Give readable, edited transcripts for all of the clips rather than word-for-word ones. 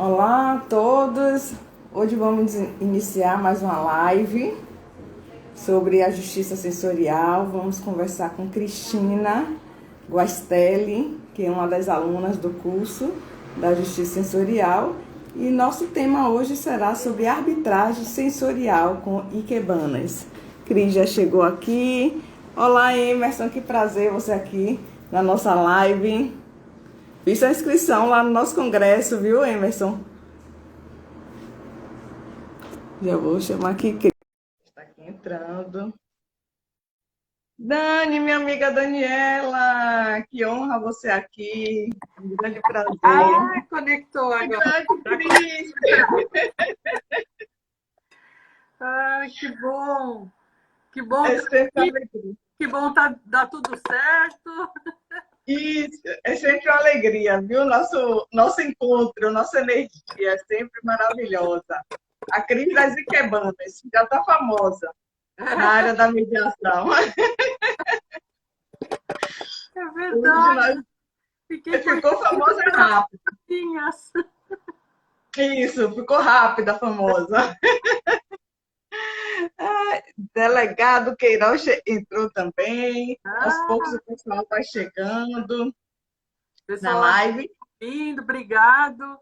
Olá a todos! Hoje vamos iniciar mais uma live sobre a justiça sensorial. Vamos conversar com Cristina Guastelli, que é uma das alunas do curso da justiça sensorial. E nosso tema hoje será sobre arbitragem sensorial com ikebanas. Cris já chegou aqui. Olá, Emerson, que prazer você aqui na nossa live. Fiz a inscrição lá no nosso congresso, viu, Emerson? Já vou chamar aqui. Está aqui entrando. Dani, minha amiga Daniela, que honra você aqui. Um grande prazer. Ah, conectou agora. Grande Cris. Ai, que bom. Que bom, É sempre uma alegria. que bom dar tudo certo. Isso, é sempre uma alegria, viu? Nosso encontro, nossa energia é sempre maravilhosa. A Cris das Ikebanas já está famosa na área da mediação. É verdade. Ficou famosa rápido. Assim. Isso, ficou rápida, famosa. Delegado Queiroz entrou também. Aos poucos o pessoal vai chegando na Pessoal, live. vindo, obrigado.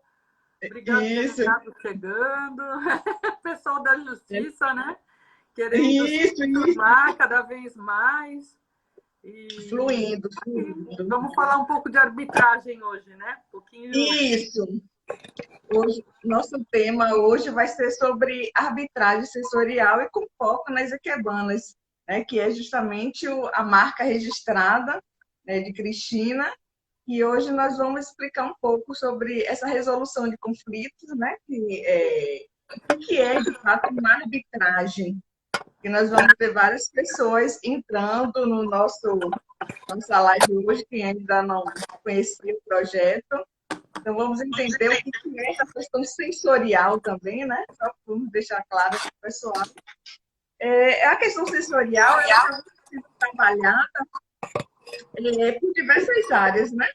Obrigado, Isso. delegado chegando. Pessoal da justiça, né? Querendo Isso. formar cada vez mais. E Fluindo. vamos falar um pouco de arbitragem hoje, né? Um pouquinho. Isso. Hoje, nosso tema hoje vai ser sobre arbitragem sensorial e com foco nas ikebanas, né, que é justamente a marca registrada, né, de Cristina. E hoje nós vamos explicar um pouco sobre essa resolução de conflitos, né, que é de fato uma arbitragem. E nós vamos ter várias pessoas entrando no nossa live hoje, que ainda não conhecia o projeto. Então, vamos entender o que é essa questão sensorial também, né? Só vamos deixar claro para o pessoal. A questão sensorial, ela está sendo trabalhada por diversas áreas, né?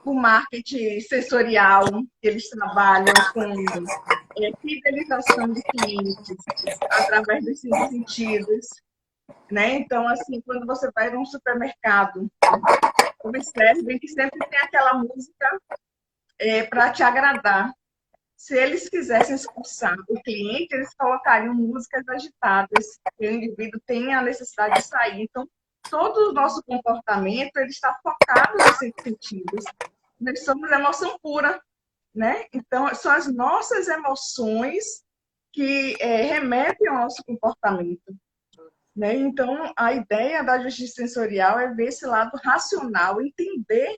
O marketing sensorial, eles trabalham com fidelização de clientes através dos cinco sentidos, né? Então, assim, quando você vai num supermercado, observem que sempre tem aquela música para te agradar. Se eles quisessem expulsar o cliente, eles colocariam músicas agitadas, que o indivíduo tem a necessidade de sair. Então, todo o nosso comportamento ele está focado nos cinco sentidos. Nós somos emoção pura, né? Então, são as nossas emoções que remetem ao nosso comportamento. Né? Então, a ideia da justiça sensorial é ver esse lado racional, entender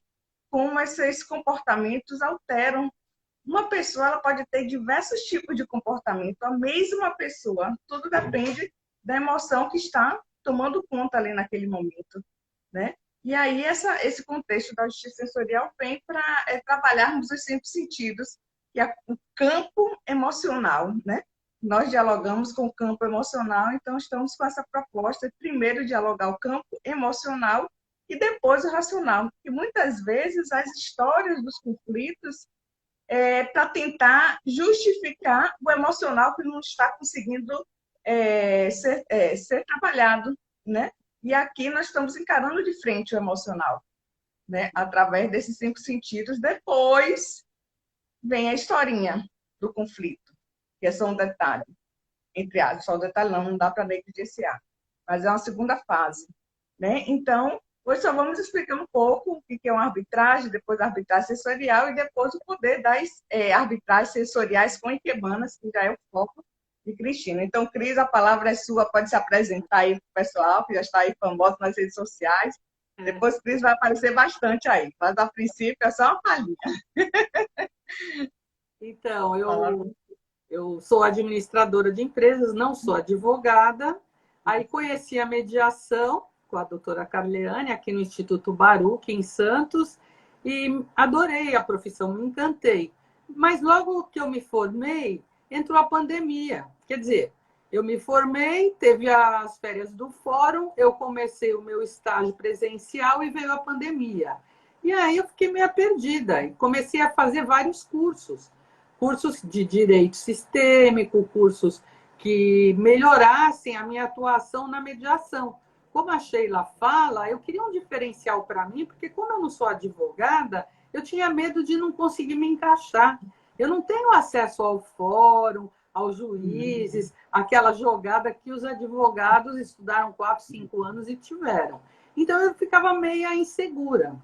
como esses comportamentos alteram. Uma pessoa ela pode ter diversos tipos de comportamento, a mesma pessoa, tudo depende da emoção que está tomando conta ali naquele momento, né? E aí esse contexto da justiça sensorial vem para trabalharmos os cinco sentidos, que é o campo emocional, né? Nós dialogamos com o campo emocional, então estamos com essa proposta de primeiro dialogar o campo emocional e depois o racional. E muitas vezes as histórias dos conflitos para tentar justificar o emocional que não está conseguindo ser trabalhado, né? E aqui nós estamos encarando de frente o emocional, né? Através desses cinco sentidos. Depois vem a historinha do conflito, que é só um detalhe, entre aspas, só um detalhe não dá para negligenciar, mas é uma segunda fase, né? Então, hoje só vamos explicar um pouco o que é uma arbitragem, depois a arbitragem sensorial e depois o poder das arbitragens sensoriais com ikebanas, que já é o foco de Cristina. Então, Cris, a palavra é sua, pode se apresentar aí para o pessoal, que já está aí famoso nas redes sociais. Depois, Cris vai aparecer bastante aí, mas a princípio é só uma palhinha. Então, eu sou administradora de empresas, não sou advogada. Aí conheci a mediação com a doutora Carleane, aqui no Instituto Baruch, em Santos, e adorei a profissão, me encantei. Mas logo que eu me formei, entrou a pandemia. Quer dizer, eu me formei, teve as férias do fórum, eu comecei o meu estágio presencial e veio a pandemia. E aí eu fiquei meio perdida e comecei a fazer vários cursos. cursos de direito sistêmico, cursos que melhorassem a minha atuação na mediação. Como a Sheila fala, eu queria um diferencial para mim, porque como eu não sou advogada, eu tinha medo de não conseguir me encaixar. Eu não tenho acesso ao fórum, aos juízes, aquela jogada que os advogados estudaram 4, 5 anos e tiveram. Então eu ficava meio insegura.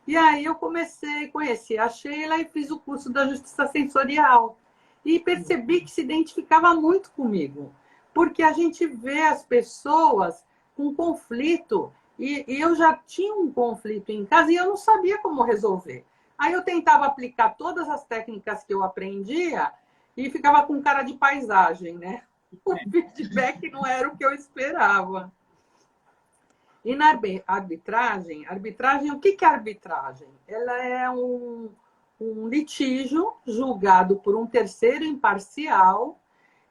E aí eu comecei a conhecer a Sheila e fiz o curso da Justiça Sensorial. E percebi que se identificava muito comigo, porque a gente vê as pessoas com conflito, e eu já tinha um conflito em casa e eu não sabia como resolver. Aí eu tentava aplicar todas as técnicas que eu aprendia e ficava com cara de paisagem, né? O feedback não era o que eu esperava. E na arbitragem, o que é arbitragem? Ela é um litígio julgado por um terceiro imparcial,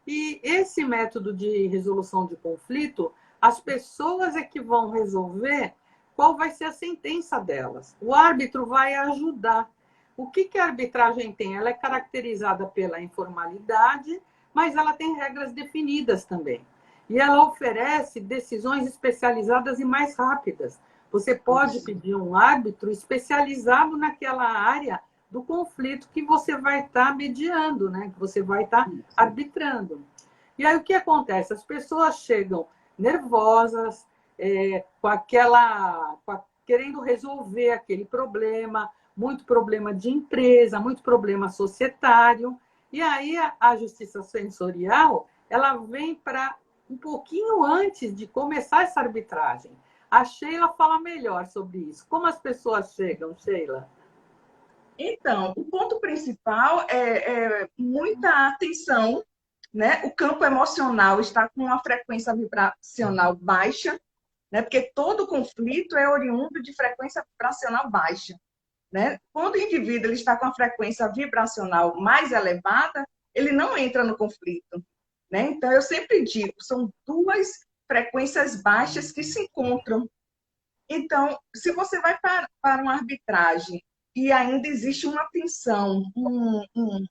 e esse método de resolução de conflito, as pessoas é que vão resolver qual vai ser a sentença delas. O árbitro vai ajudar. O que a arbitragem tem? Ela é caracterizada pela informalidade, mas ela tem regras definidas também. E ela oferece decisões especializadas e mais rápidas. Você pode pedir um árbitro especializado naquela área do conflito que você vai estar mediando, né? Que você vai estar arbitrando. E aí o que acontece? As pessoas chegam nervosas, querendo resolver aquele problema, muito problema de empresa, muito problema societário. E aí a justiça sensorial, ela vem para um pouquinho antes de começar essa arbitragem. A Sheila fala melhor sobre isso. Como as pessoas chegam, Sheila? Então, o ponto principal é muita atenção, né? O campo emocional está com uma frequência vibracional baixa, né? Porque todo conflito é oriundo de frequência vibracional baixa, né? Quando o indivíduo ele está com a frequência vibracional mais elevada, ele não entra no conflito, né? Então, eu sempre digo, são duas frequências baixas que se encontram. Então, se você vai para uma arbitragem e ainda existe uma tensão, um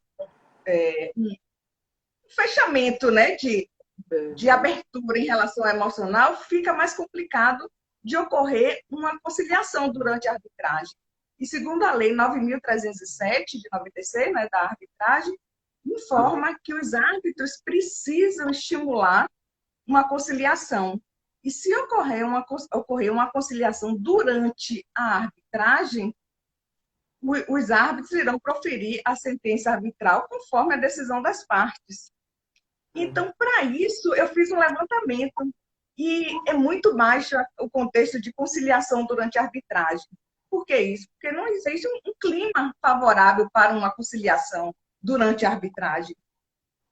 fechamento, né, de abertura em relação ao emocional, fica mais complicado de ocorrer uma conciliação durante a arbitragem. E segundo a Lei 9.307, de 96, né, da arbitragem, informa que os árbitros precisam estimular uma conciliação. E se ocorrer uma conciliação durante a arbitragem, os árbitros irão proferir a sentença arbitral conforme a decisão das partes. Então, para isso, eu fiz um levantamento e é muito baixo o contexto de conciliação durante a arbitragem. Por que isso? Porque não existe um clima favorável para uma conciliação durante a arbitragem.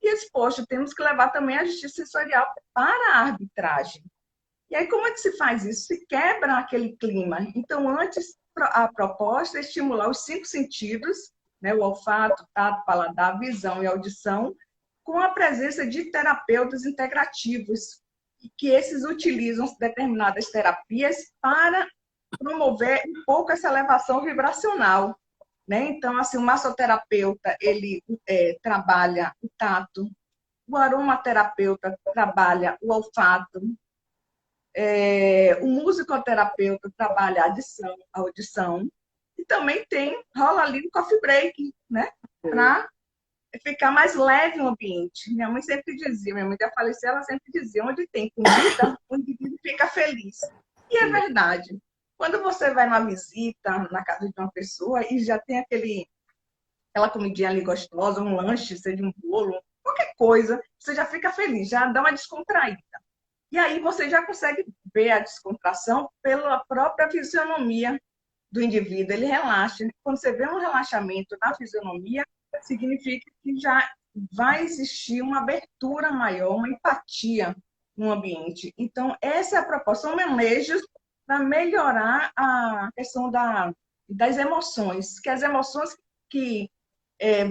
E exposto, temos que levar também a justiça sensorial para a arbitragem. E aí, como é que se faz isso? Se quebra aquele clima. Então, antes, a proposta é estimular os 5 sentidos, né? O olfato, tato, paladar, visão e audição, com a presença de terapeutas integrativos, que esses utilizam determinadas terapias para promover um pouco essa elevação vibracional, né? Então, assim, o massoterapeuta, ele trabalha o tato, o aromaterapeuta trabalha o olfato, o musicoterapeuta trabalha a audição, e também rola ali no coffee break, né? Para ficar mais leve o ambiente. Minha mãe sempre dizia, minha mãe já faleceu, ela sempre dizia, onde tem comida, o indivíduo fica feliz. E é verdade. Quando você vai numa visita na casa de uma pessoa e já tem aquela comidinha ali gostosa, um lanche, seja um bolo, qualquer coisa, você já fica feliz, já dá uma descontraída. E aí você já consegue ver a descontração pela própria fisionomia do indivíduo, ele relaxa. Quando você vê um relaxamento na fisionomia, significa que já vai existir uma abertura maior, uma empatia no ambiente. Então, essa é a proposta, são manejos para melhorar a questão das emoções, que as emoções que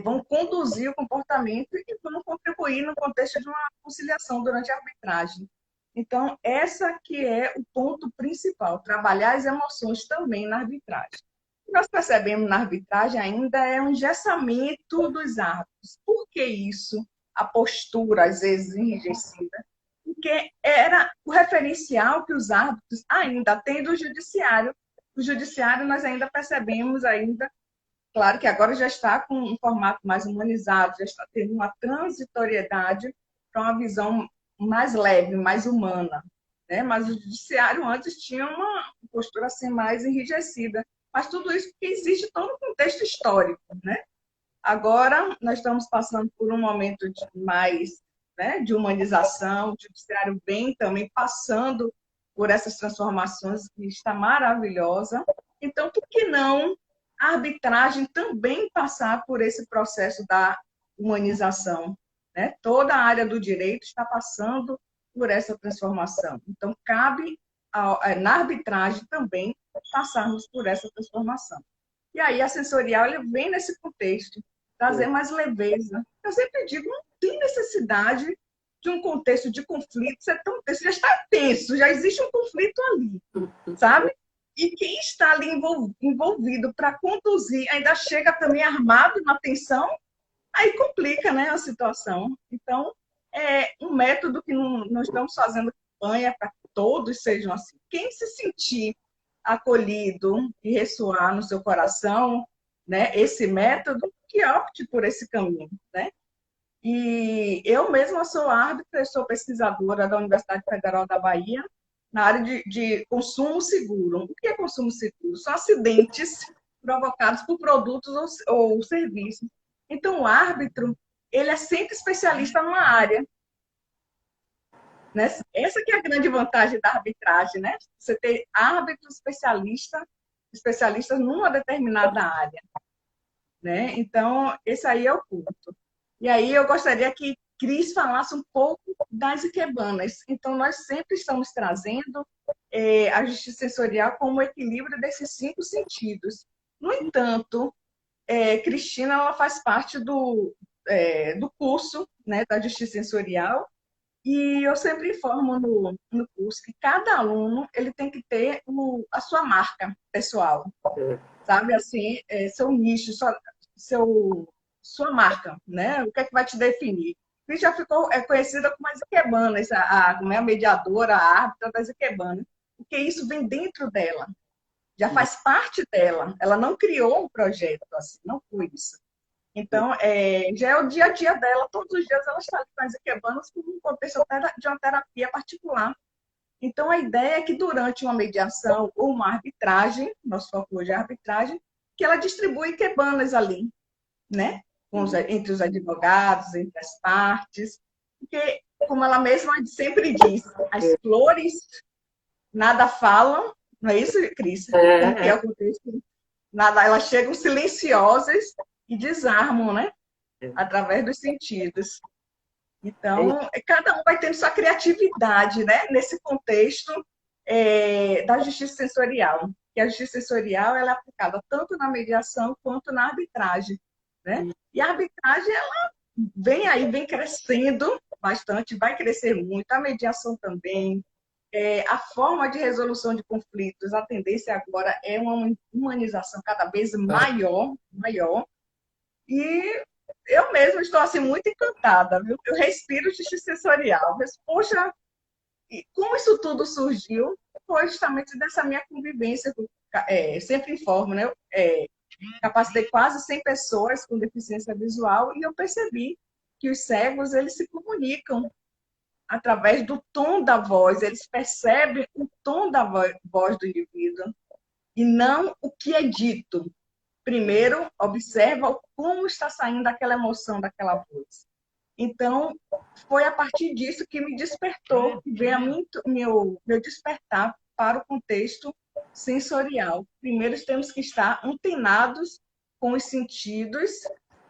vão conduzir o comportamento e vão contribuir no contexto de uma conciliação durante a arbitragem. Então, essa que é o ponto principal, trabalhar as emoções também na arbitragem. Nós percebemos na arbitragem ainda é um engessamento dos árbitros. Por que isso? A postura, às vezes, enrijecida. Porque era o referencial que os árbitros ainda têm do judiciário. O judiciário nós ainda percebemos ainda, claro que agora já está com um formato mais humanizado, já está tendo uma transitoriedade para uma visão mais leve, mais humana, né? Mas o judiciário antes tinha uma postura assim mais enrijecida. Mas tudo isso porque existe todo um contexto histórico, né? Agora nós estamos passando por um momento de mais, né, de humanização, o judiciário vem também passando por essas transformações que está maravilhosa. Então, por que não a arbitragem também passar por esse processo da humanização, né? Toda a área do direito está passando por essa transformação. Então, cabe na arbitragem também passarmos por essa transformação. E aí a sensorial ele vem nesse contexto, trazer mais leveza. Eu sempre digo, não tem necessidade de um contexto de conflito ser tão tenso, já está tenso, já existe um conflito ali, sabe? E quem está ali envolvido para conduzir ainda chega também armado na tensão, aí complica, né, a situação. Então, é um método que não estamos fazendo campanha para que todos sejam assim. Quem se sentir acolhido e ressoar no seu coração, né, esse método, que opte por esse caminho, né? E eu mesma sou árbitra, sou pesquisadora da Universidade Federal da Bahia, na área de consumo seguro. O que é consumo seguro? São acidentes provocados por produtos ou serviços. Então, o árbitro, ele é sempre especialista numa área. Né? Essa que é a grande vantagem da arbitragem, né? Você ter árbitros especialistas numa determinada área. Né? Então, esse aí é o ponto. E aí eu gostaria que Cris falasse um pouco das ikebanas. Então, nós sempre estamos trazendo a justiça sensorial como equilíbrio desses 5 sentidos. No entanto, Cristina ela faz parte do curso, né, da justiça sensorial, e eu sempre informo no curso que cada aluno ele tem que ter a sua marca pessoal, sabe? Assim, seu nicho, sua marca, né? O que é que vai te definir? E já ficou conhecida como as ikebanas, a mediadora, a árbitra das ikebanas, porque isso vem dentro dela, já faz parte dela. Ela não criou um projeto, assim, não foi isso. Então, já é o dia a dia dela, todos os dias ela está ali com as ikebanas como um contexto de uma terapia particular. Então, a ideia é que durante uma mediação ou uma arbitragem, nosso foco hoje é arbitragem, que ela distribui ikebanas ali, né? Entre os advogados, entre as partes, porque, como ela mesma sempre diz, as flores nada falam, não é isso, Cris? Como que é o contexto? Nada, elas chegam silenciosas e desarmam, né? Através dos sentidos. Então, cada um vai tendo sua criatividade, né? Nesse contexto da justiça sensorial. Que a justiça sensorial ela é aplicada tanto na mediação quanto na arbitragem, né? E a arbitragem, ela vem crescendo bastante, vai crescer muito. A mediação também. A forma de resolução de conflitos, a tendência agora é uma humanização cada vez maior. E eu mesma estou assim muito encantada, viu? Eu respiro justiça sensorial. Mas, poxa, como isso tudo surgiu? Foi justamente dessa minha convivência, sempre informo, né? Capacitei quase 100 pessoas com deficiência visual e eu percebi que os cegos, eles se comunicam através do tom da voz, eles percebem o tom da voz do indivíduo e não o que é dito. Primeiro, observa como está saindo aquela emoção daquela voz. Então, foi a partir disso que me despertou, que veio meu despertar para o contexto sensorial. Primeiro, temos que estar antenados com os sentidos,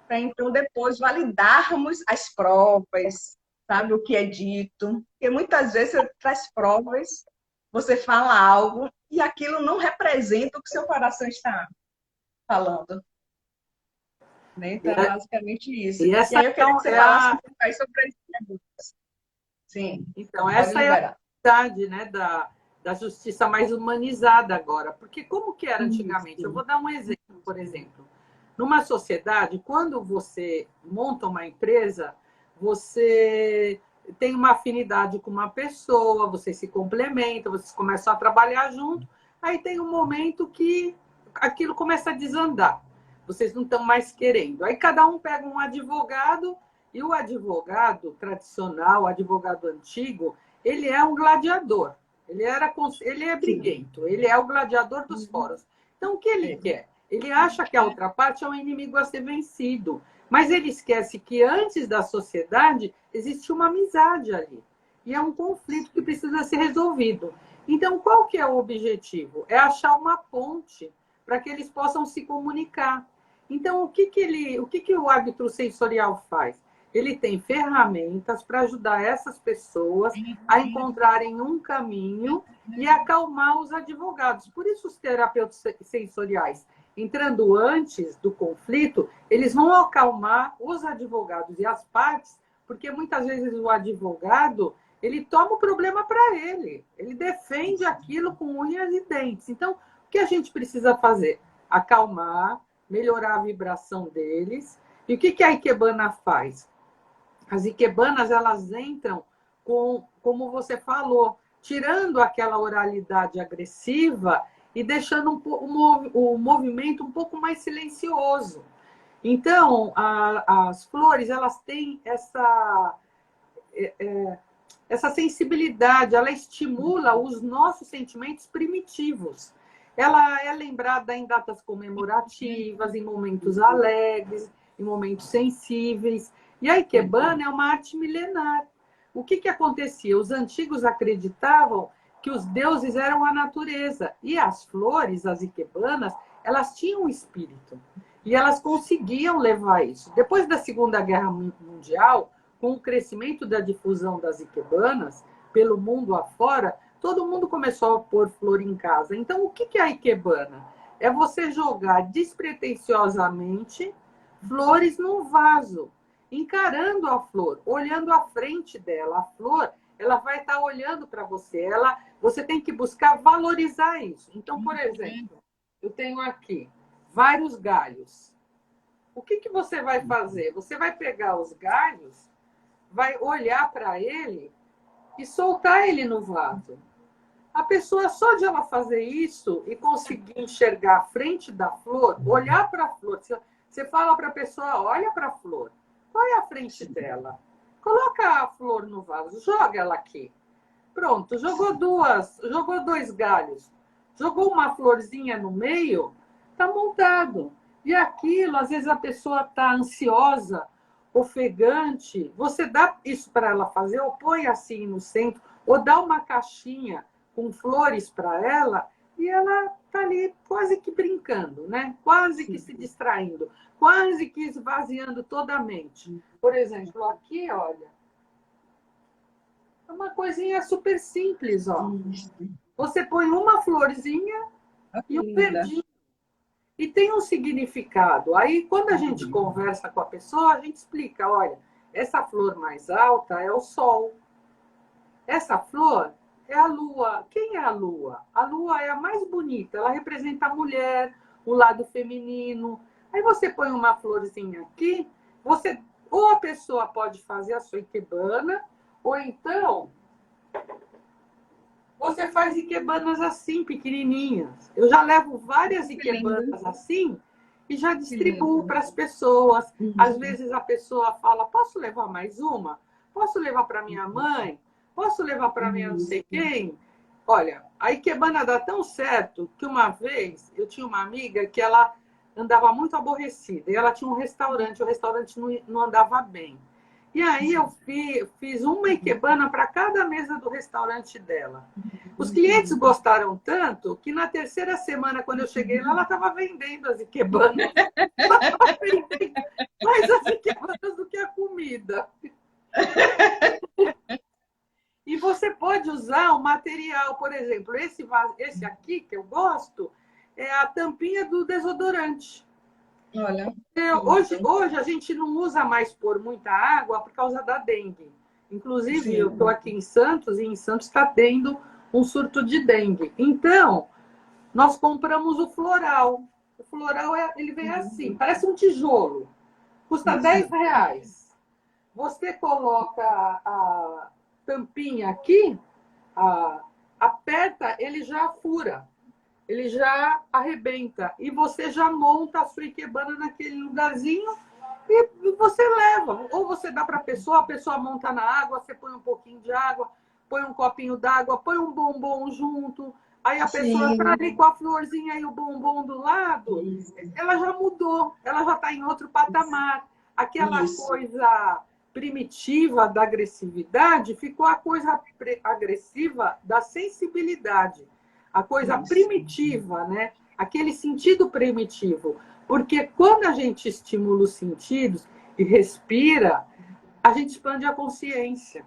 para então depois validarmos as provas, sabe, o que é dito. Porque muitas vezes você traz provas, você fala algo e aquilo não representa o que seu coração está falando. Né? Então, é basicamente isso. E aí eu queria que você falasse um pouco aí sobre isso. Sim. Então, essa é a verdade, né, da justiça mais humanizada agora. Porque como que era antigamente? Eu vou dar um exemplo, por exemplo. Numa sociedade, quando você monta uma empresa, você tem uma afinidade com uma pessoa, vocês se complementam, vocês começam a trabalhar junto, aí tem um momento que aquilo começa a desandar. Vocês não estão mais querendo. Aí cada um pega um advogado, e o advogado tradicional, o advogado antigo, ele é um gladiador. Ele é briguento, ele é o gladiador dos fóruns. Então, o que ele quer? Ele acha que a outra parte é um inimigo a ser vencido. Mas ele esquece que antes da sociedade existe uma amizade ali. E é um conflito que precisa ser resolvido. Então, qual que é o objetivo? É achar uma ponte para que eles possam se comunicar. Então, o que o árbitro sensorial faz? Ele tem ferramentas para ajudar essas pessoas a encontrarem um caminho e acalmar os advogados. Por isso, os terapeutas sensoriais, entrando antes do conflito, eles vão acalmar os advogados e as partes, porque muitas vezes o advogado, ele toma o problema para ele. Ele defende aquilo com unhas e dentes. Então, o que a gente precisa fazer? Acalmar, melhorar a vibração deles. E o que a Ikebana faz? As Ikebanas, elas entram com, como você falou, tirando aquela oralidade agressiva e deixando o movimento um pouco mais silencioso. Então, as flores, elas têm essa sensibilidade, ela estimula os nossos sentimentos primitivos. Ela é lembrada em datas comemorativas, em momentos alegres, em momentos sensíveis. E a Ikebana é uma arte milenar. O que acontecia? Os antigos acreditavam que os deuses eram a natureza. E as flores, as Ikebanas, elas tinham um espírito. E elas conseguiam levar isso. Depois da Segunda Guerra Mundial, com o crescimento da difusão das Ikebanas pelo mundo afora, todo mundo começou a pôr flor em casa. Então, o que é a Ikebana? É você jogar despretensiosamente flores num vaso, encarando a flor, olhando à frente dela. A flor, ela vai estar olhando para você. Você tem que buscar valorizar isso. Então, por exemplo, eu tenho aqui vários galhos. O que você vai fazer? Você vai pegar os galhos, vai olhar para ele e soltar ele no vaso. A pessoa, só de ela fazer isso e conseguir enxergar a frente da flor, olhar para a flor, você fala para a pessoa, olha para a flor. Qual é a frente dela? Coloca a flor no vaso, joga ela aqui. Pronto, jogou dois galhos, jogou uma florzinha no meio, está montado. E aquilo, às vezes a pessoa está ansiosa, ofegante, você dá isso para ela fazer, ou põe assim no centro, ou dá uma caixinha com flores para ela, e ela está ali quase que brincando, né? Quase que se distraindo, quase que esvaziando toda a mente. Por exemplo, aqui, olha, é uma coisinha super simples, ó. Você põe uma florzinha e um verdinho. E tem um significado. Aí, quando a gente conversa com a pessoa, a gente explica, olha, essa flor mais alta é o sol. Essa flor é a lua. Quem é a lua? A lua é a mais bonita. Ela representa a mulher, o lado feminino. Aí você põe uma florzinha aqui, ou a pessoa pode fazer a sua ikebana, ou então você faz ikebanas assim, pequenininhas. Eu já levo várias ikebanas assim e já distribuo para as pessoas. Às vezes a pessoa fala, posso levar mais uma? Posso levar para minha mãe? Posso levar para minha não sei quem? Olha, a ikebana dá tão certo que uma vez eu tinha uma amiga que ela andava muito aborrecida. E ela tinha um restaurante, o restaurante não andava bem. E aí eu fiz uma ikebana para cada mesa do restaurante dela. Os clientes gostaram tanto que na terceira semana, quando eu cheguei lá, ela estava vendendo as ikebanas. Ela estava vendendo mais as ikebanas do que a comida. E você pode usar o material, por exemplo, esse aqui que eu gosto, é a tampinha do desodorante. Olha. Hoje a gente não usa mais por muita água por causa da dengue. Inclusive, eu estou aqui em Santos e em Santos está tendo um surto de dengue. Então, nós compramos o floral. O floral, ele vem assim, parece um tijolo. Custa R$ 10. Você coloca a tampinha aqui, aperta, ele já fura. Ele já arrebenta. E você já monta a sua ikebana naquele lugarzinho e você leva. Ou você dá para a pessoa monta na água, você põe um pouquinho de água, põe um copinho d'água, põe um bombom junto. Aí a pessoa está ali com a florzinha e o bombom do lado, ela já mudou, ela já está em outro patamar. Aquela coisa primitiva da agressividade ficou a coisa agressiva da sensibilidade. A coisa primitiva, né? Aquele sentido primitivo. Porque quando a gente estimula os sentidos e respira, a gente expande a consciência.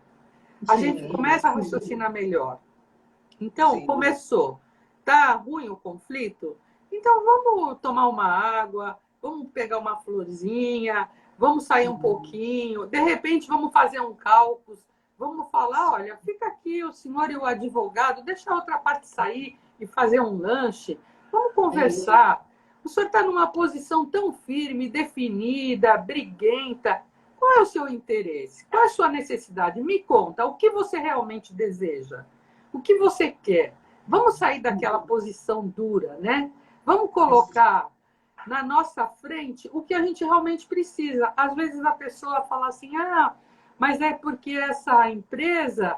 A gente começa a raciocinar melhor. Então, começou. Tá ruim o conflito? Então, vamos tomar uma água, vamos pegar uma florzinha, vamos sair um pouquinho. De repente, vamos fazer um cálculo. Vamos falar, olha, fica aqui o senhor e o advogado, deixa a outra parte sair e fazer um lanche. Vamos conversar. O senhor está numa posição tão firme, definida, briguenta. Qual é o seu interesse? Qual é a sua necessidade? Me conta, o que você realmente deseja? O que você quer? Vamos sair daquela posição dura, né? Vamos colocar na nossa frente o que a gente realmente precisa. Às vezes a pessoa fala assim, mas é porque essa empresa,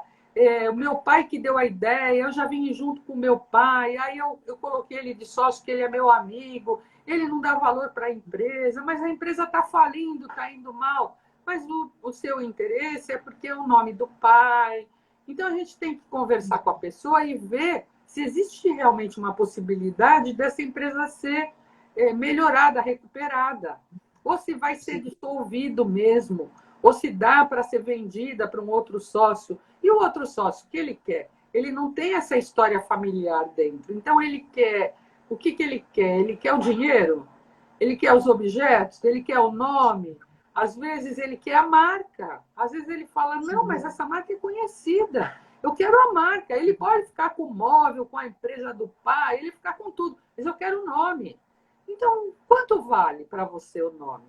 o meu pai que deu a ideia, eu já vim junto com o meu pai, aí eu coloquei ele de sócio, que ele é meu amigo, ele não dá valor para a empresa, mas a empresa está falindo, está indo mal. Mas o seu interesse é porque é o nome do pai. Então, a gente tem que conversar com a pessoa e ver se existe realmente uma possibilidade dessa empresa ser melhorada, recuperada. Ou se vai ser dissolvido mesmo, ou se dá para ser vendida para um outro sócio. E o outro sócio, o que ele quer? Ele não tem essa história familiar dentro. Então, ele quer... O que ele quer? Ele quer o dinheiro? Ele quer os objetos? Ele quer o nome? Às vezes, ele quer a marca. Às vezes, ele fala, não, mas essa marca é conhecida. Eu quero a marca. Ele pode ficar com o móvel, com a empresa do pai, ele ficar com tudo. Mas eu quero o nome. Então, quanto vale para você o nome?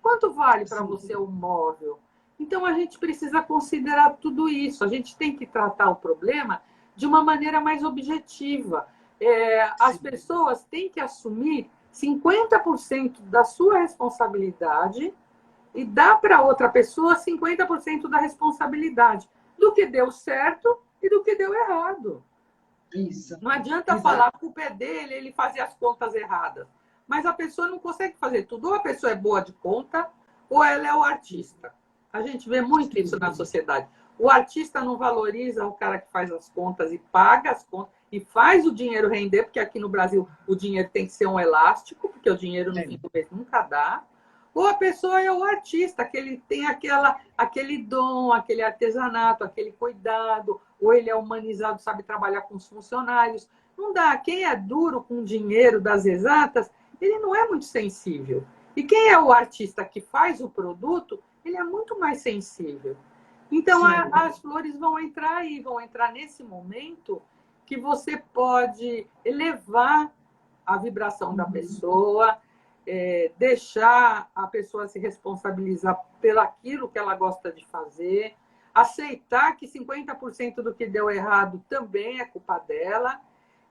Quanto vale para você o móvel? Então, a gente precisa considerar tudo isso. A gente tem que tratar o problema de uma maneira mais objetiva. As pessoas têm que assumir 50% da sua responsabilidade e dar para outra pessoa 50% da responsabilidade do que deu certo e do que deu errado. Isso. Não adianta falar que a culpa é dele, ele fazia as contas erradas. Mas a pessoa não consegue fazer tudo. Ou a pessoa é boa de conta, ou ela é o artista. A gente vê muito isso na sociedade. O artista não valoriza o cara que faz as contas e paga as contas e faz o dinheiro render, porque aqui no Brasil o dinheiro tem que ser um elástico, porque o dinheiro no fim do mês nunca dá. Ou a pessoa é o artista, que ele tem aquele dom, aquele artesanato, aquele cuidado, ou ele é humanizado, sabe trabalhar com os funcionários. Não dá. Quem é duro com dinheiro das exatas, ele não é muito sensível. E quem é o artista que faz o produto, ele é muito mais sensível. Então, as flores vão entrar aí, vão entrar nesse momento que você pode elevar a vibração da pessoa, deixar a pessoa se responsabilizar pelaquilo que ela gosta de fazer, aceitar que 50% do que deu errado também é culpa dela,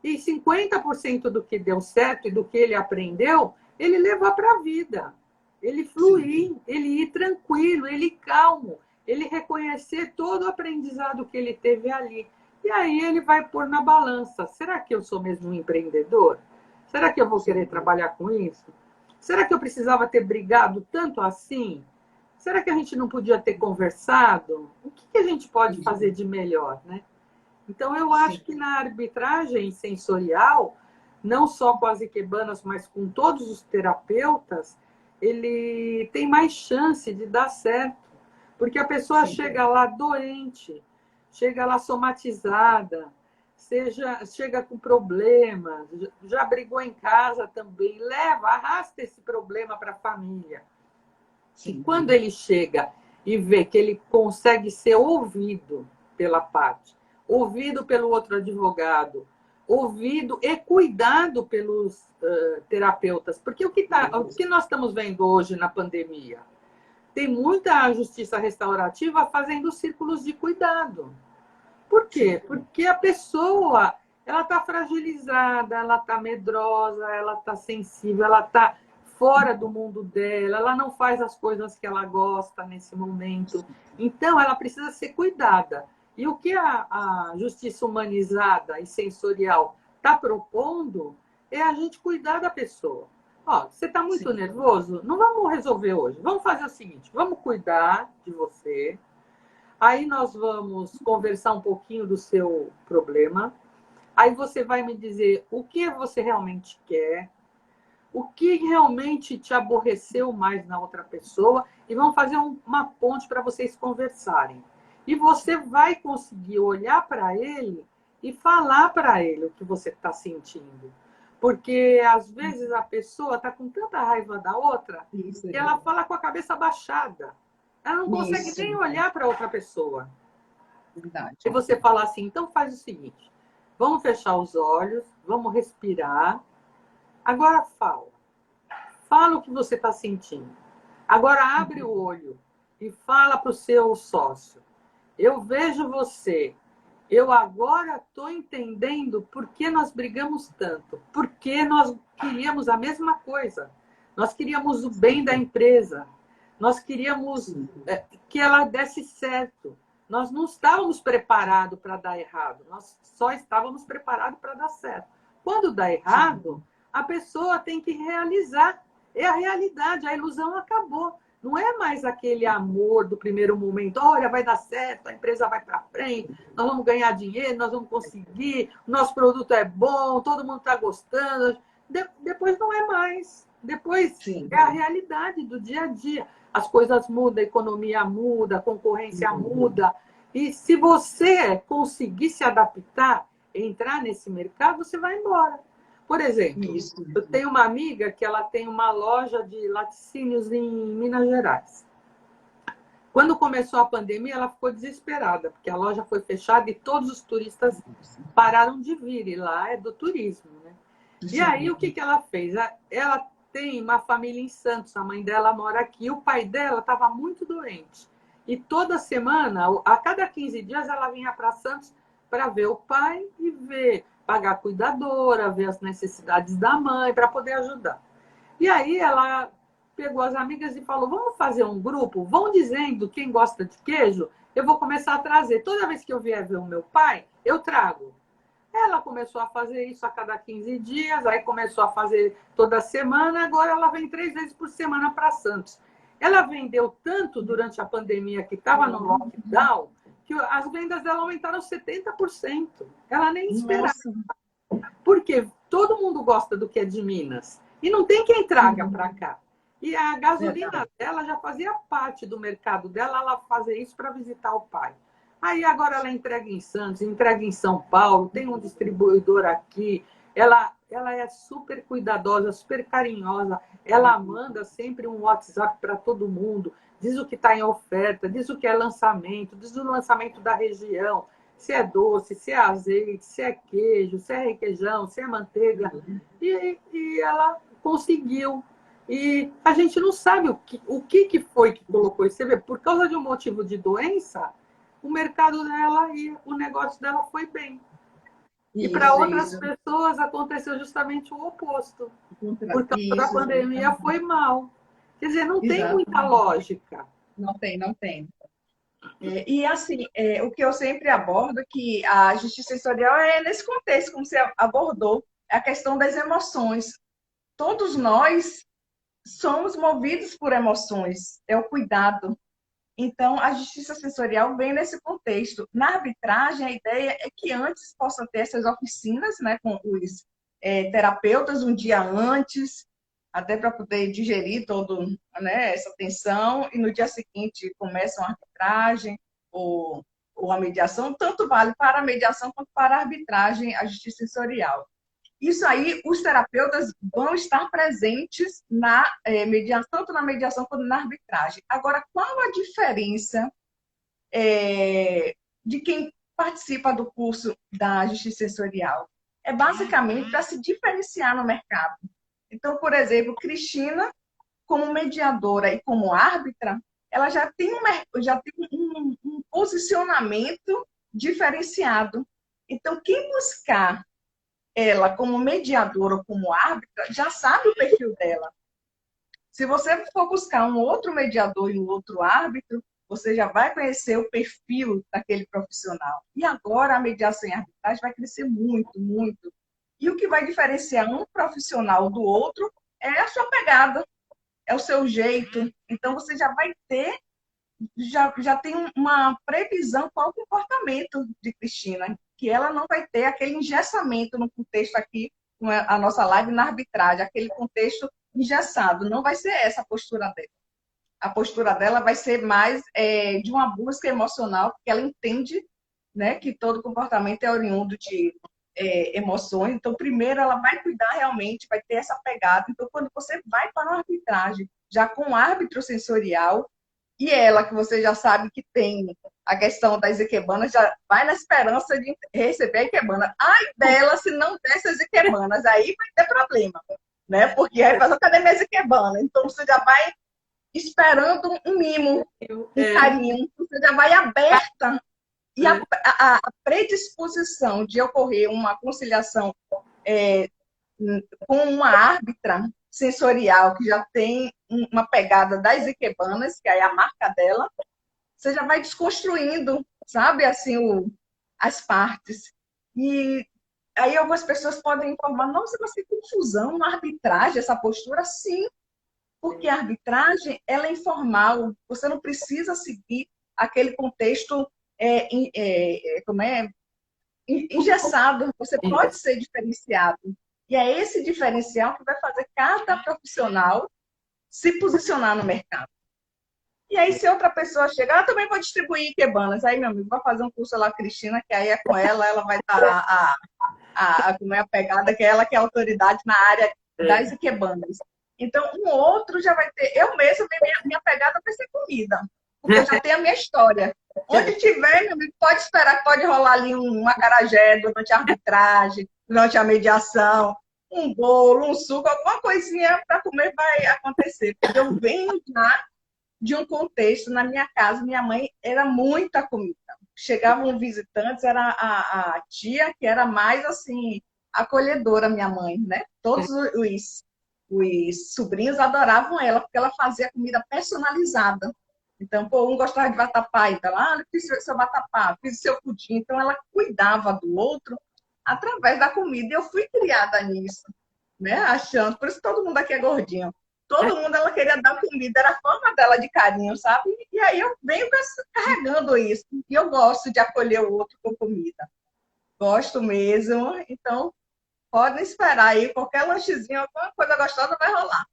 e 50% do que deu certo e do que ele aprendeu, ele levar para a vida. Ele fluir, ele ir tranquilo, ele ir calmo, ele reconhecer todo o aprendizado que ele teve ali. E aí ele vai pôr na balança. Será que eu sou mesmo um empreendedor? Será que eu vou querer trabalhar com isso? Será que eu precisava ter brigado tanto assim? Será que a gente não podia ter conversado? O que a gente pode fazer de melhor, né? Então, eu acho que na arbitragem sensorial, não só com as ikebanas, mas com todos os terapeutas, ele tem mais chance de dar certo. Porque a pessoa chega lá doente, chega lá somatizada, chega com problemas, já brigou em casa também, arrasta esse problema para a família. E quando ele chega e vê que ele consegue ser ouvido pela parte, ouvido pelo outro advogado, ouvido e cuidado pelos terapeutas. Porque o que nós estamos vendo hoje na pandemia? Tem muita justiça restaurativa fazendo círculos de cuidado. Por quê? Porque a pessoa ela está fragilizada, ela está medrosa, ela está sensível, ela está fora do mundo dela, ela não faz as coisas que ela gosta nesse momento. Então, ela precisa ser cuidada. E o que a justiça humanizada e sensorial está propondo é a gente cuidar da pessoa. Ó, você está muito nervoso? Não vamos resolver hoje. Vamos fazer o seguinte: vamos cuidar de você. Aí nós vamos conversar um pouquinho do seu problema. Aí você vai me dizer o que você realmente quer, o que realmente te aborreceu mais na outra pessoa, e vamos fazer uma ponte para vocês conversarem. E você vai conseguir olhar para ele e falar para ele o que você está sentindo. Porque, às vezes, a pessoa está com tanta raiva da outra que ela fala com a cabeça baixada. Ela não consegue nem olhar para outra pessoa. Verdade. E você fala assim, então faz o seguinte, vamos fechar os olhos, vamos respirar. Agora fala. Fala o que você está sentindo. Agora abre o olho e fala para o seu sócio. Eu vejo você. Eu agora estou entendendo por que nós brigamos tanto. Porque nós queríamos a mesma coisa. Nós queríamos o bem da empresa. Nós queríamos que ela desse certo. Nós não estávamos preparados para dar errado. Nós só estávamos preparados para dar certo. Quando dá errado, a pessoa tem que realizar. É a realidade, a ilusão acabou. Não é mais aquele amor do primeiro momento. Olha, vai dar certo, a empresa vai para frente, nós vamos ganhar dinheiro, nós vamos conseguir, o nosso produto é bom, todo mundo está gostando. Depois não é mais. Depois é a realidade do dia a dia. As coisas mudam, a economia muda, a concorrência muda. E se você conseguir se adaptar, entrar nesse mercado, você vai embora. Por exemplo, eu tenho uma amiga que ela tem uma loja de laticínios em Minas Gerais. Quando começou a pandemia, ela ficou desesperada, porque a loja foi fechada e todos os turistas pararam de vir. E lá é do turismo, né? E aí, o que ela fez? Ela tem uma família em Santos, a mãe dela mora aqui, o pai dela estava muito doente. E toda semana, a cada 15 dias, ela vinha para Santos para ver o pai e pagar a cuidadora, ver as necessidades da mãe, para poder ajudar. E aí ela pegou as amigas e falou, vamos fazer um grupo? Vão dizendo quem gosta de queijo, eu vou começar a trazer. Toda vez que eu vier ver o meu pai, eu trago. Ela começou a fazer isso a cada 15 dias, aí começou a fazer toda semana, agora ela vem 3 vezes por semana para Santos. Ela vendeu tanto durante a pandemia que estava no lockdown, que as vendas dela aumentaram 70%. Ela nem esperava. Porque todo mundo gosta do que é de Minas. E não tem quem traga para cá. E a gasolina dela já fazia parte do mercado dela, ela fazer isso para visitar o pai. Aí agora ela entrega em Santos, entrega em São Paulo, tem um distribuidor aqui. Ela é super cuidadosa, super carinhosa. Ela manda sempre um WhatsApp para todo mundo. Diz o que está em oferta, diz o que é lançamento, diz o lançamento da região. Se é doce, se é azeite, se é queijo, se é requeijão, se é manteiga. E ela conseguiu. E a gente não sabe o que foi que colocou isso. Você vê, por causa de um motivo de doença, o mercado dela e o negócio dela foi bem. E para outras pessoas aconteceu justamente o oposto. Por causa da pandemia foi mal. Quer dizer, não tem muita lógica. Não tem, não tem. E assim, o que eu sempre abordo é que a justiça sensorial é nesse contexto, como você abordou, é a questão das emoções. Todos nós somos movidos por emoções, é o cuidado. Então, a justiça sensorial vem nesse contexto. Na arbitragem, a ideia é que antes possam ter essas oficinas, né, com os terapeutas um dia antes, até para poder digerir toda, né, essa tensão, e no dia seguinte começam a arbitragem ou a mediação. Tanto vale para a mediação quanto para a arbitragem, a justiça sensorial. Isso aí, os terapeutas vão estar presentes na mediação, tanto na mediação quanto na arbitragem. Agora, qual a diferença de quem participa do curso da Justiça Sensorial? É basicamente para se diferenciar no mercado. Então, por exemplo, Cristina, como mediadora e como árbitra, ela já tem um posicionamento diferenciado. Então, quem buscar ela como mediadora ou como árbitra, já sabe o perfil dela. Se você for buscar um outro mediador e um outro árbitro, você já vai conhecer o perfil daquele profissional. E agora a mediação e a arbitragem vai crescer muito, muito. E o que vai diferenciar um profissional do outro é a sua pegada, é o seu jeito. Então você já vai ter, já tem uma previsão qual o comportamento de Cristina, que ela não vai ter aquele engessamento no contexto aqui, com a nossa live na arbitragem, aquele contexto engessado. Não vai ser essa a postura dela. A postura dela vai ser mais de uma busca emocional, porque ela entende, né, que todo comportamento é oriundo de emoções. Então, primeiro, ela vai cuidar realmente, vai ter essa pegada. Então, quando você vai para uma arbitragem, já com um árbitro sensorial, e ela, que você já sabe que tem a questão das iquebanas, já vai na esperança de receber a iquebana. Ai dela, se não desse as iquebanas, aí vai ter problema, né? Porque aí faz, cadê minhas iquebanas? Então, você já vai esperando um mimo, um carinho. Você já vai aberta. E a predisposição de ocorrer uma conciliação com uma árbitra sensorial que já tem uma pegada das iquebanas, que é a marca dela, você já vai desconstruindo, sabe, assim, as partes. E aí algumas pessoas podem informar, nossa, mas que confusão, uma arbitragem, essa postura, sim, porque a arbitragem, ela é informal, você não precisa seguir aquele contexto como é, engessado, você pode ser diferenciado. E é esse diferencial que vai fazer cada profissional se posicionar no mercado. E aí, se outra pessoa chegar, eu também vou distribuir Ikebanas. Aí, meu amigo, vai fazer um curso lá, Cristina, que aí é com ela, ela vai dar como é a pegada, que é ela que é a autoridade na área das Ikebanas. Então, um outro já vai ter. Eu mesma, minha pegada vai ser comida, porque eu já tenho a minha história. Onde tiver, meu amigo, pode esperar que pode rolar ali um acarajé durante a arbitragem, durante a mediação, um bolo, um suco, alguma coisinha para comer vai acontecer. Porque eu venho já de um contexto, na minha casa, minha mãe era muita comida. Chegavam visitantes, era a tia que era mais assim, acolhedora, minha mãe, né? Todos os sobrinhos adoravam ela, porque ela fazia comida personalizada. Então, pô, um gostava de vatapá, então, eu fiz seu vatapá, fiz seu pudim. Então, ela cuidava do outro através da comida. E eu fui criada nisso, né? Achando, por isso todo mundo aqui é gordinho. Todo mundo ela queria dar comida, era a forma dela de carinho, sabe? E aí eu venho carregando isso. E eu gosto de acolher o outro com comida. Gosto mesmo. Então, podem esperar aí, qualquer lanchezinho, alguma coisa gostosa vai rolar.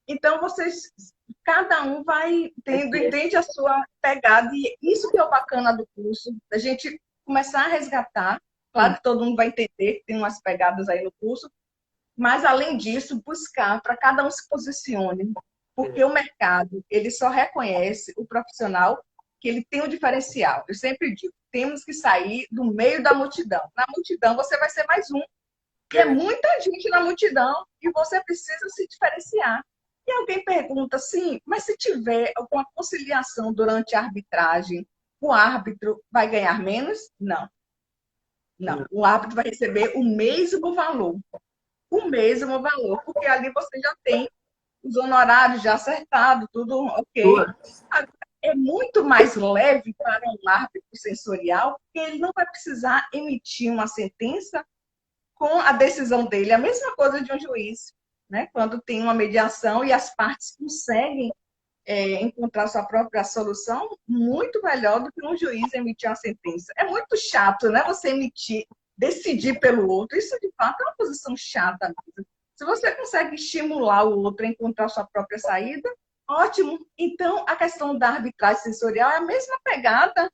Então, vocês, cada um vai tendo, entende a sua pegada. E isso que é o bacana do curso, da gente começar a resgatar. Claro que todo mundo vai entender que tem umas pegadas aí no curso, mas, além disso, buscar para cada um se posicione, porque o mercado ele só reconhece o profissional que ele tem um diferencial. Eu sempre digo, temos que sair do meio da multidão. Na multidão, você vai ser mais um. E é muita gente na multidão e você precisa se diferenciar. E alguém pergunta assim, mas se tiver alguma conciliação durante a arbitragem, o árbitro vai ganhar menos? Não. Não. O árbitro vai receber o mesmo valor. O mesmo valor, porque ali você já tem os honorários já acertados, tudo ok. É muito mais leve para um árbitro sensorial, porque ele não vai precisar emitir uma sentença com a decisão dele. A mesma coisa de um juiz, né? Quando tem uma mediação e as partes conseguem encontrar sua própria solução, muito melhor do que um juiz emitir uma sentença. É muito chato, né? Você decidir pelo outro. Isso, de fato, é uma posição chata mesmo. Se você consegue estimular o outro a encontrar sua própria saída, ótimo. Então, a questão da arbitragem sensorial é a mesma pegada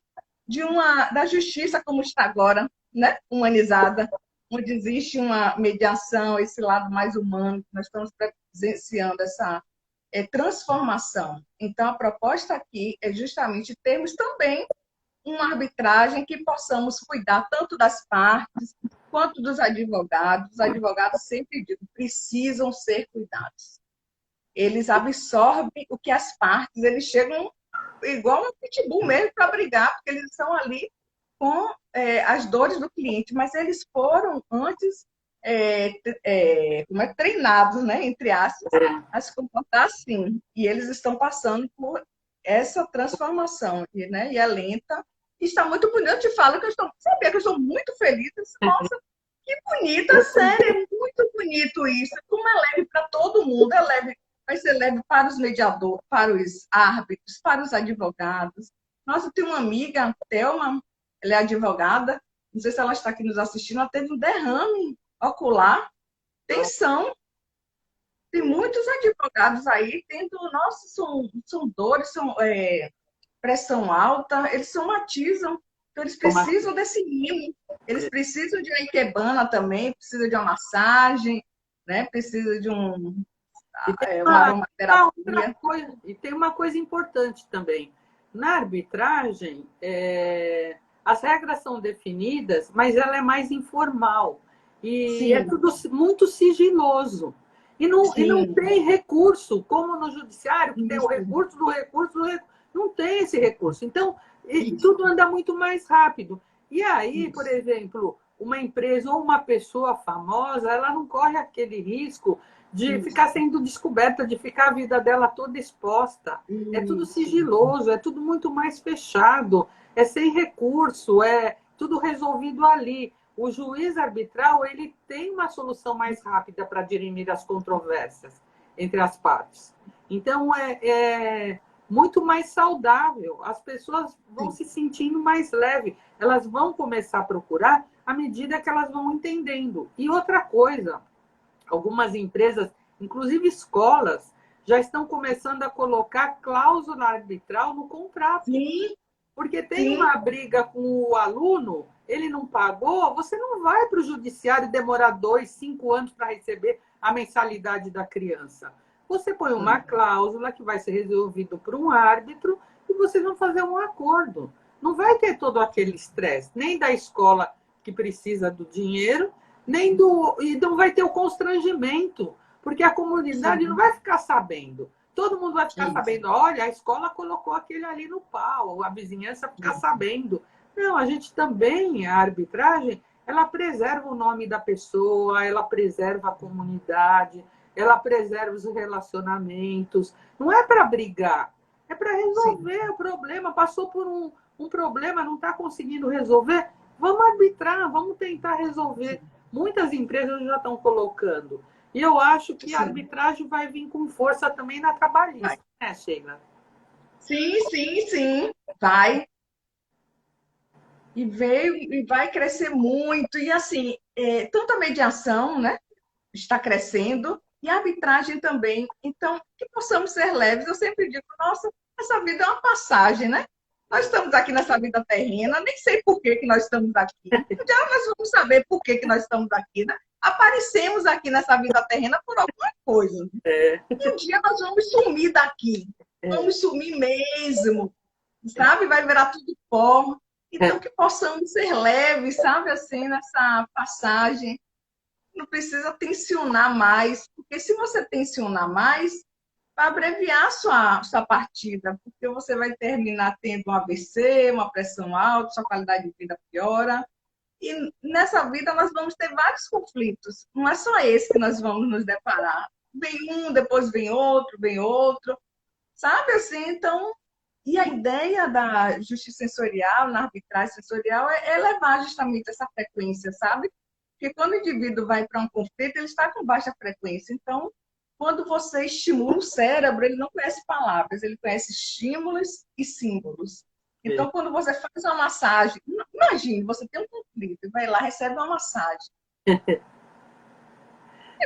da justiça como está agora, né? Humanizada, onde existe uma mediação, esse lado mais humano, que nós estamos presenciando essa transformação. Então, a proposta aqui é justamente termos também uma arbitragem que possamos cuidar tanto das partes quanto dos advogados. Os advogados, sempre digo, precisam ser cuidados. Eles absorvem o que as partes, eles chegam igual um pitbull mesmo para brigar, porque eles estão ali com as dores do cliente, mas eles foram antes treinados, né, entre aspas, a se comportar assim. E eles estão passando por essa transformação, né, e é lenta. E está muito bonito. Eu te falo que sabia que eu estou muito feliz. Nossa, que bonita série, é muito bonito isso. Como é leve para todo mundo, é leve, vai ser leve para os mediadores, para os árbitros, para os advogados. Nossa, eu tenho uma amiga, a Thelma, ela é advogada, não sei se ela está aqui nos assistindo, ela teve um derrame ocular, tensão. Tem muitos advogados aí tendo, nossa, são dores, são pressão alta, eles somatizam, então eles precisam desse mimo, eles precisam de uma ikebana também, precisam de uma massagem, né? Precisa de uma aromaterapia. E tem uma coisa importante também. Na arbitragem, as regras são definidas, mas ela é mais informal. E é tudo muito sigiloso. E não tem recurso, como no judiciário, que tem o recurso do recurso. Não tem esse recurso. Então, tudo anda muito mais rápido. E aí, por exemplo, uma empresa ou uma pessoa famosa, ela não corre aquele risco de ficar sendo descoberta, de ficar a vida dela toda exposta. É tudo sigiloso, é tudo muito mais fechado, é sem recurso, é tudo resolvido ali. O juiz arbitral, ele tem uma solução mais rápida para dirimir as controvérsias entre as partes. Então, é muito mais saudável. As pessoas vão se sentindo mais leve. Elas vão começar a procurar à medida que elas vão entendendo. E outra coisa, algumas empresas, inclusive escolas, já estão começando a colocar cláusula arbitral no contrato. Sim. Porque tem uma briga com o aluno, ele não pagou, você não vai para o judiciário demorar 2, 5 anos para receber a mensalidade da criança. Você põe uma cláusula que vai ser resolvido por um árbitro e vocês vão fazer um acordo. Não vai ter todo aquele estresse, nem da escola que precisa do dinheiro, e não vai ter o constrangimento, porque a comunidade não vai ficar sabendo. Todo mundo vai ficar sabendo, olha, a escola colocou aquele ali no pau, a vizinhança ficar sabendo. Não, a gente também, a arbitragem, ela preserva o nome da pessoa, ela preserva a comunidade, ela preserva os relacionamentos. Não é para brigar, é para resolver o problema. Passou por um problema, não está conseguindo resolver, vamos arbitrar, vamos tentar resolver. Muitas empresas já estão colocando. E eu acho que a arbitragem vai vir com força também na trabalhista, né, Sheila? Sim, vai. E veio e vai crescer muito. E assim, tanto a mediação, né, está crescendo, e a arbitragem também. Então, que possamos ser leves. Eu sempre digo, nossa, essa vida é uma passagem, né? Nós estamos aqui nessa vida terrena, nem sei por que nós estamos aqui. Um dia nós vamos saber por que nós estamos aqui, né? Aparecemos aqui nessa vida terrena por alguma coisa. Um dia nós vamos sumir daqui. Vamos sumir mesmo. Sabe? Vai virar tudo pó. Então, que possamos ser leves, sabe? Assim, nessa passagem. Não precisa tensionar mais. Porque se você tensionar mais, vai abreviar a sua partida. Porque você vai terminar tendo um AVC, uma pressão alta, sua qualidade de vida piora. E nessa vida nós vamos ter vários conflitos. Não é só esse que nós vamos nos deparar. Vem um, depois vem outro. Sabe assim? Então, e a ideia da justiça sensorial, na arbitragem sensorial, é elevar justamente essa frequência, sabe? Porque quando o indivíduo vai para um conflito, ele está com baixa frequência. Então, quando você estimula o cérebro, ele não conhece palavras, ele conhece estímulos e símbolos. Então, quando você faz uma massagem, imagine, você tem um conflito, vai lá, recebe uma massagem. E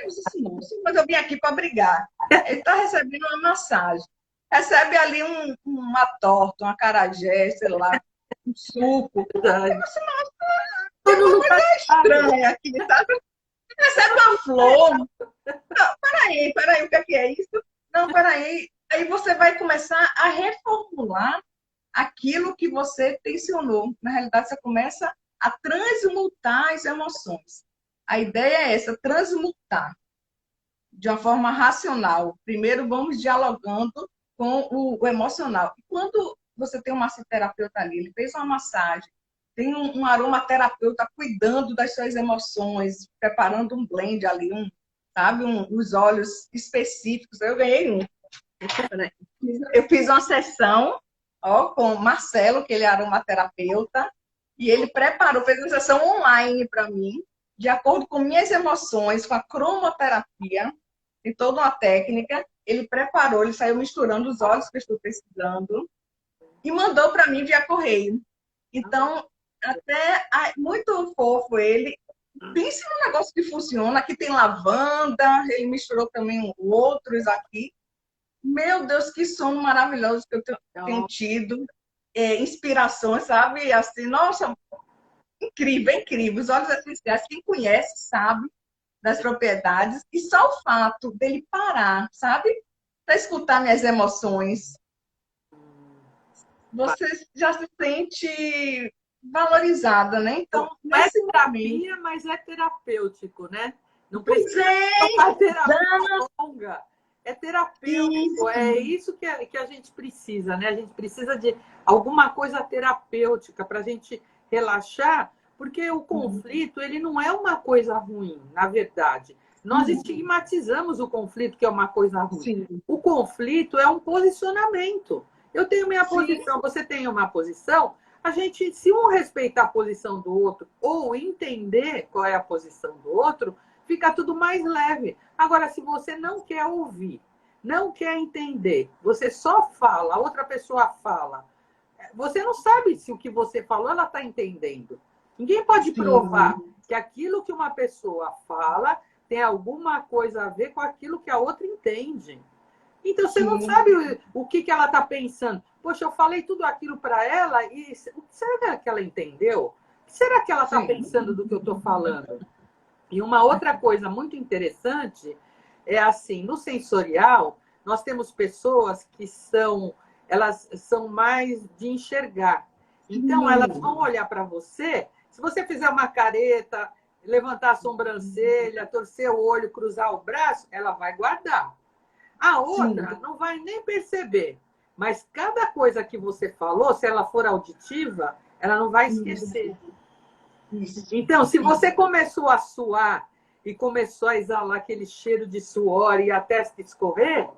você assim, nossa, mas eu vim aqui para brigar. Ele está recebendo uma massagem. Recebe ali uma torta, uma acarajé, sei lá, um suco. E você, nossa, tem uma coisa estranha aqui, sabe? Recebe uma flor. Não, peraí, o que é isso? Não, peraí. Aí você vai começar a reformular aquilo que você tensionou. Na realidade, você começa a transmutar as emoções. A ideia é essa, transmutar de uma forma racional. Primeiro, vamos dialogando com o emocional. E quando você tem um massoterapeuta ali, ele fez uma massagem, tem um aromaterapeuta cuidando das suas emoções, preparando um blend ali, sabe, os óleos específicos. Eu ganhei um. Eu fiz uma sessão, ó, com o Marcelo, que ele é aromaterapeuta, e ele preparou, fez uma sessão online para mim, de acordo com minhas emoções, com a cromoterapia, e toda uma técnica. Ele preparou, ele saiu misturando os óleos que eu estou precisando e mandou para mim via correio. Então, até muito fofo ele. Pense num negócio que funciona. Aqui tem lavanda, ele misturou também outros aqui. Meu Deus, que sono maravilhoso que eu tenho tido. Inspirações, sabe? Assim, nossa, incrível, incrível. Os óleos essenciais, quem conhece sabe das propriedades. E só o fato dele parar, sabe? Para escutar minhas emoções, você já se sente valorizada, né? Então, não é momento... terapia, mas é terapêutico, né? Não Pois precisa é! uma terapia longa. É terapêutico, Isso. é isso que a gente precisa, né? A gente precisa de alguma coisa terapêutica para a gente relaxar, porque o conflito, ele não é uma coisa ruim, na verdade. Nós estigmatizamos o conflito, que é uma coisa ruim. Sim. O conflito é um posicionamento. Eu tenho minha Sim. posição, você tem uma posição. A gente, se um respeitar a posição do outro ou entender qual é a posição do outro, fica tudo mais leve. Agora, se você não quer ouvir, não quer entender, você só fala, a outra pessoa fala, você não sabe se o que você falou ela está entendendo. Ninguém pode provar que aquilo que uma pessoa fala tem alguma coisa a ver com aquilo que a outra entende. Então, você não sabe o que ela está pensando. Poxa, eu falei tudo aquilo para ela e será que ela entendeu? O que será que ela está pensando do que eu estou falando? E uma outra coisa muito interessante é assim, no sensorial, nós temos pessoas que elas são mais de enxergar. Então, elas vão olhar para você, se você fizer uma careta, levantar a sobrancelha, torcer o olho, cruzar o braço, ela vai guardar. A outra não vai nem perceber. Mas cada coisa que você falou, se ela for auditiva, ela não vai esquecer. Então, se você começou a suar e começou a exalar aquele cheiro de suor e a testa escorrer,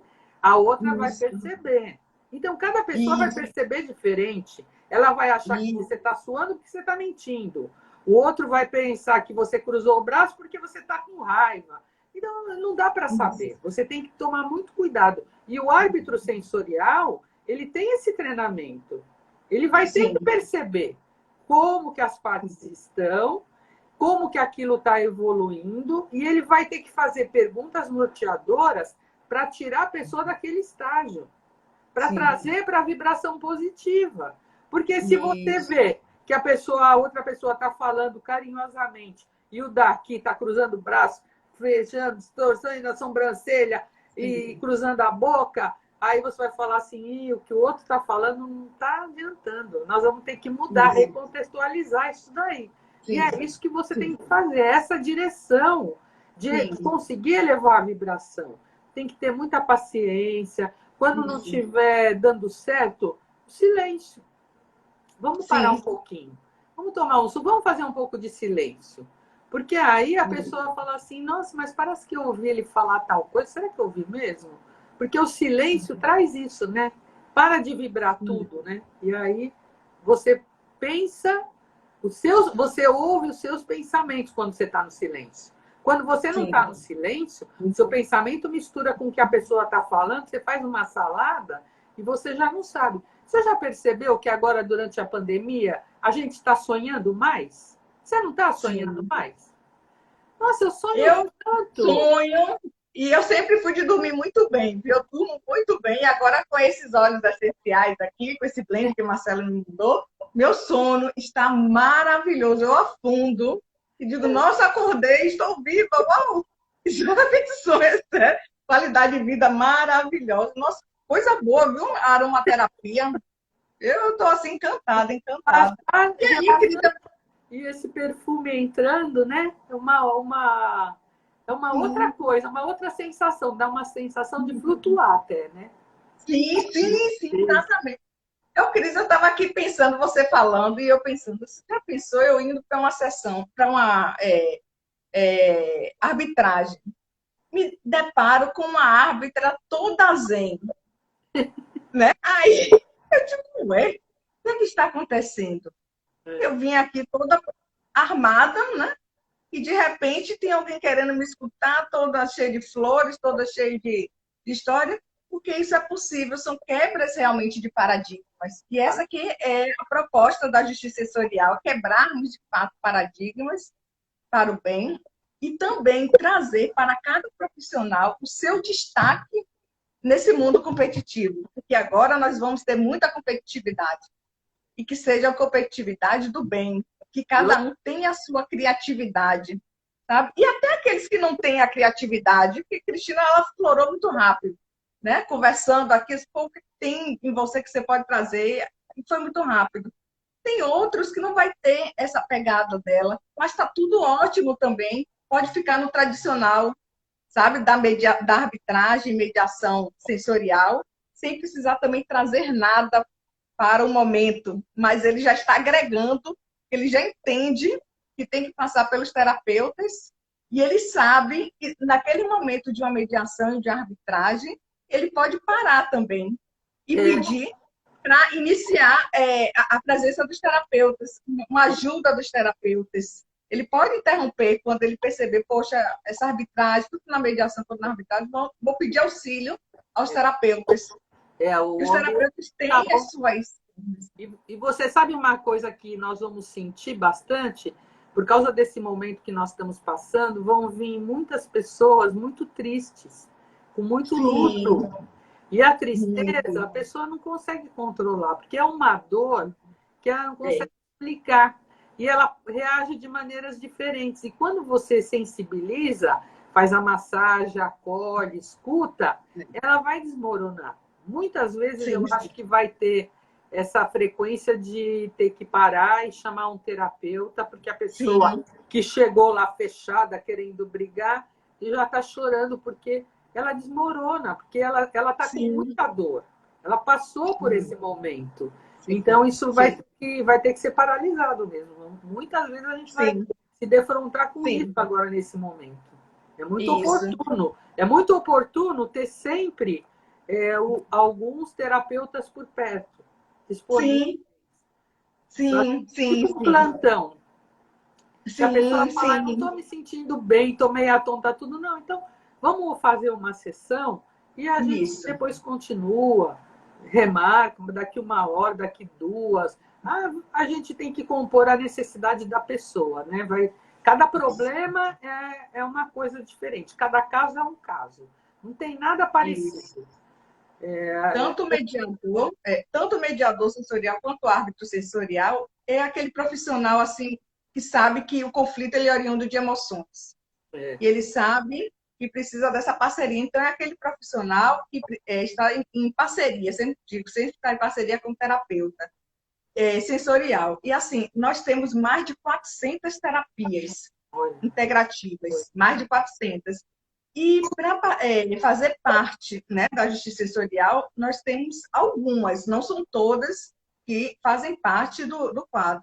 a outra vai perceber. Então, cada pessoa vai perceber diferente. Ela vai achar que você está suando porque você está mentindo. O outro vai pensar que você cruzou o braço porque você está com raiva. Então, não dá para saber. Você tem que tomar muito cuidado. E o árbitro sensorial, ele tem esse treinamento. Ele vai ter que perceber como que as partes estão, como que aquilo está evoluindo, e ele vai ter que fazer perguntas norteadoras para tirar a pessoa daquele estágio, para trazer para a vibração positiva. Porque se você vê que a outra pessoa está falando carinhosamente e o daqui está cruzando o braço, fechando, torcendo a sobrancelha e cruzando a boca, aí você vai falar assim, o que o outro está falando não está adiantando. Nós vamos ter que mudar, recontextualizar isso daí. E é isso que você tem que fazer, essa direção de conseguir elevar a vibração. Tem que ter muita paciência. Quando não estiver dando certo, silêncio. Vamos parar um pouquinho. Vamos tomar um suco, vamos fazer um pouco de silêncio. Porque aí a pessoa fala assim, nossa, mas parece que eu ouvi ele falar tal coisa. Será que eu ouvi mesmo? Porque o silêncio traz isso, né? Para de vibrar tudo, né? E aí você pensa, você ouve os seus pensamentos quando você está no silêncio. Quando você não está no silêncio, o seu pensamento mistura com o que a pessoa está falando, você faz uma salada e você já não sabe. Você já percebeu que agora, durante a pandemia, a gente está sonhando mais? Você não está sonhando mais? Nossa, eu sonho tanto. Sonho. E eu sempre fui de dormir muito bem, viu? Eu durmo muito bem. E agora, com esses óleos essenciais aqui, com esse blend que o Marcelo me mudou, meu sono está maravilhoso. Eu afundo e digo, nossa, acordei, estou viva. Uau! Já pensou? Essa qualidade de vida maravilhosa. Nossa, coisa boa, viu? A aromaterapia. Eu estou assim, encantada, Ah, encantada. ah, E aí, querida, e esse perfume entrando, né? É uma outra sim, coisa, uma outra sensação, dá uma sensação de flutuar até, né? sim, De sim, sim, leveza. exatamente. Cris, eu estava aqui pensando, você falando, e eu pensando, você já pensou eu indo para uma sessão, para uma arbitragem? Me deparo com uma árbitra toda zen, né? Aí eu digo, ué, o que está acontecendo? É. Eu vim aqui toda armada, né? E de repente tem alguém querendo me escutar, toda cheia de flores, toda cheia de história, porque isso é possível, são quebras realmente de paradigmas. E essa aqui é a proposta da justiça sensorial, quebrarmos de fato paradigmas para o bem e também trazer para cada profissional o seu destaque nesse mundo competitivo, porque agora nós vamos ter muita competitividade e que seja a competitividade do bem, que Eu, cada um tenha a sua criatividade, sabe? E até aqueles que não têm a criatividade, porque Cristina ela florou muito rápido, né? Conversando aqui, esse pouco que tem em você que você pode trazer, e foi muito rápido. Tem outros que não vai ter essa pegada dela, mas está tudo ótimo também. Pode ficar no tradicional, sabe, da arbitragem, mediação sensorial, sem precisar também trazer nada para o momento, mas ele já está agregando, ele já entende que tem que passar pelos terapeutas e ele sabe que naquele momento de uma mediação, de arbitragem, ele pode parar também e é, pedir para iniciar a presença dos terapeutas, uma ajuda dos terapeutas. Ele pode interromper quando ele perceber, poxa, essa arbitragem, tudo na mediação, tudo na arbitragem, vou pedir auxílio aos terapeutas. E os o ambiente terapeutas tá têm bom. as suas. E você sabe uma coisa que nós vamos sentir bastante? Por causa desse momento que nós estamos passando, vão vir muitas pessoas muito tristes, com muito Sim, luto. E a tristeza, muito. a pessoa não consegue controlar, porque é uma dor que ela não É, consegue explicar. E ela reage de maneiras diferentes. E quando você sensibiliza, faz a massagem, acolhe, escuta, ela vai desmoronar. Muitas vezes eu sim, acho que vai ter essa frequência de ter que parar e chamar um terapeuta, porque a pessoa sim, que chegou lá fechada, querendo brigar, já está chorando porque ela desmorona, porque ela está com sim, muita dor. Ela passou por sim, esse momento. sim, Então, isso sim, vai ter que ser paralisado mesmo. Muitas vezes a gente vai sim, se defrontar com isso sim, agora nesse momento. É muito isso. oportuno. É muito oportuno ter sempre alguns terapeutas por perto, disponíveis. Sim, sim, sim, Tipo um sim, plantão. Se a pessoa sim, falar, não sim, estou me sentindo bem, estou meio tonta, tudo, não. Então, vamos fazer uma sessão e a gente isso, depois continua, remarca, daqui 1 hora, daqui 2. A gente tem que compor a necessidade da pessoa, né? Cada problema é uma coisa diferente, cada caso é um caso. Não tem nada isso. parecido. Tanto o mediador sensorial quanto o árbitro sensorial é aquele profissional assim que sabe que o conflito ele é oriundo de emoções. É, E ele sabe que precisa dessa parceria. Então, é aquele profissional que está em parceria, sempre digo, sempre está em parceria com o terapeuta sensorial. E assim, nós temos mais de 400 terapias olha, integrativas, mais de 400. E para fazer parte, né, da justiça sensorial, nós temos algumas, não são todas, que fazem parte do quadro.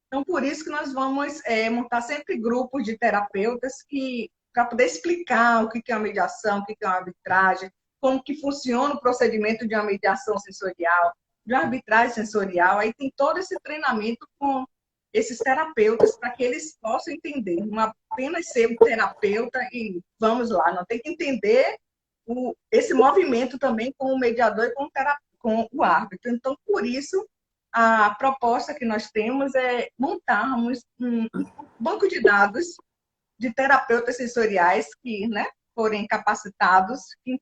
Então, por isso que nós vamos montar sempre grupos de terapeutas que para poder explicar o que é uma mediação, o que é uma arbitragem, como que funciona o procedimento de uma mediação sensorial, de uma arbitragem sensorial. Aí tem todo esse treinamento com esses terapeutas para que eles possam entender. Não apenas ser um terapeuta e vamos lá, não tem que entender esse movimento também com o mediador e com o árbitro. Então, por isso, a proposta que nós temos é montarmos um banco de dados de terapeutas sensoriais que, né, forem capacitados, que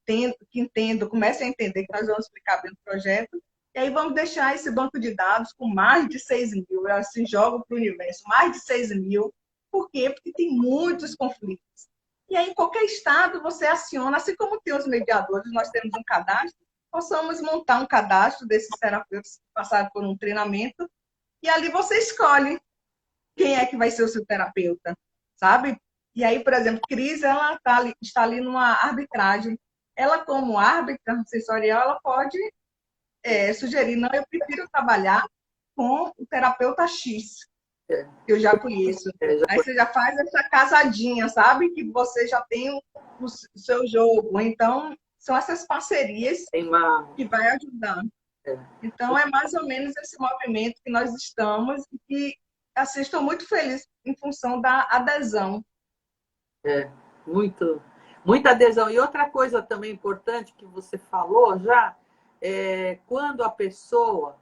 entendam, comecem a entender que nós vamos explicar bem o projeto, e aí vamos deixar esse banco de dados com mais de 6 mil, eu assim jogo para o universo, mais de 6 mil. Por quê? Porque tem muitos conflitos. E aí, em qualquer estado, você aciona, assim como tem os mediadores, nós temos um cadastro, possamos montar um cadastro desses terapeutas que passaram por um treinamento, e ali você escolhe quem é que vai ser o seu terapeuta, sabe? E aí, por exemplo, Cris, ela está ali numa arbitragem. Ela, como árbitra sensorial, ela pode sugerir, não, eu prefiro trabalhar com o terapeuta X, É, que eu já conheço. já Aí você já faz essa casadinha, sabe? Que você já tem o seu jogo. Então, são essas parcerias tem uma. que vai ajudar. É, Então, é mais ou menos esse movimento que nós estamos e que, assim, estou muito feliz em função da adesão. é, muito, muita adesão. E outra coisa também importante que você falou já, é quando a pessoa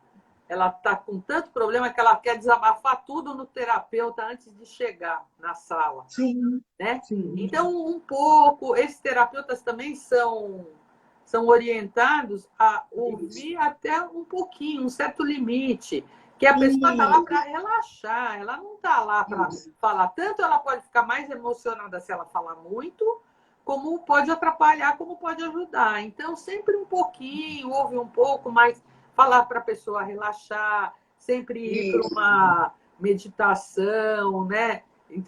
ela está com tanto problema que ela quer desabafar tudo no terapeuta antes de chegar na sala, Sim, né? sim. Então, um pouco, esses terapeutas também são orientados a ouvir até um pouquinho, um certo limite, que a pessoa está lá para relaxar, ela não está lá para falar. Tanto ela pode ficar mais emocionada se ela falar muito, como pode atrapalhar, como pode ajudar. Então, sempre um pouquinho, ouve um pouco, mas falar para a pessoa relaxar, sempre ir para Isso. uma meditação, né?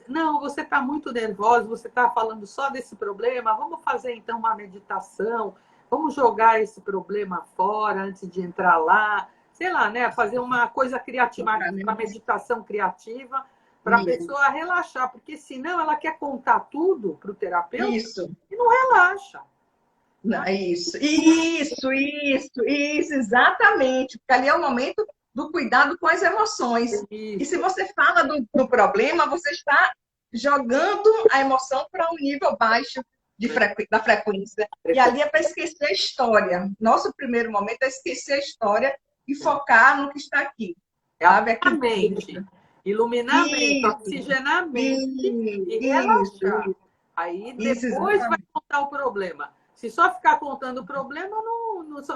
Não, você está muito nervosa, você está falando só desse problema, vamos fazer então uma meditação, vamos jogar esse problema fora antes de entrar lá, sei lá, né? Fazer uma coisa criativa, uma meditação criativa, para a pessoa relaxar, porque senão ela quer contar tudo para o terapeuta Isso. e não relaxa. Não, isso, exatamente. Porque ali é o momento do cuidado com as emoções. E se Isso, você fala do problema, você está jogando a emoção para um nível baixo da frequência. E ali é para esquecer a história. Nosso primeiro momento é esquecer a história e focar no que está aqui. é Sabe? a Aqui mente, iluminar a mente, oxigenar a mente e relaxar. Aí isso, depois vai exatamente. contar o problema. Se só ficar contando o problema,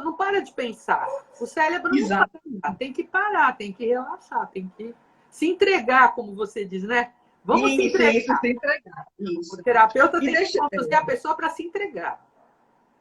não para de pensar. O cérebro não para, tem que parar, tem que relaxar, tem que se entregar, como você diz, né? Vamos se Isso, entregar. se entregar. O Isso. terapeuta E tem que deixa, conduzir a pessoa para se entregar.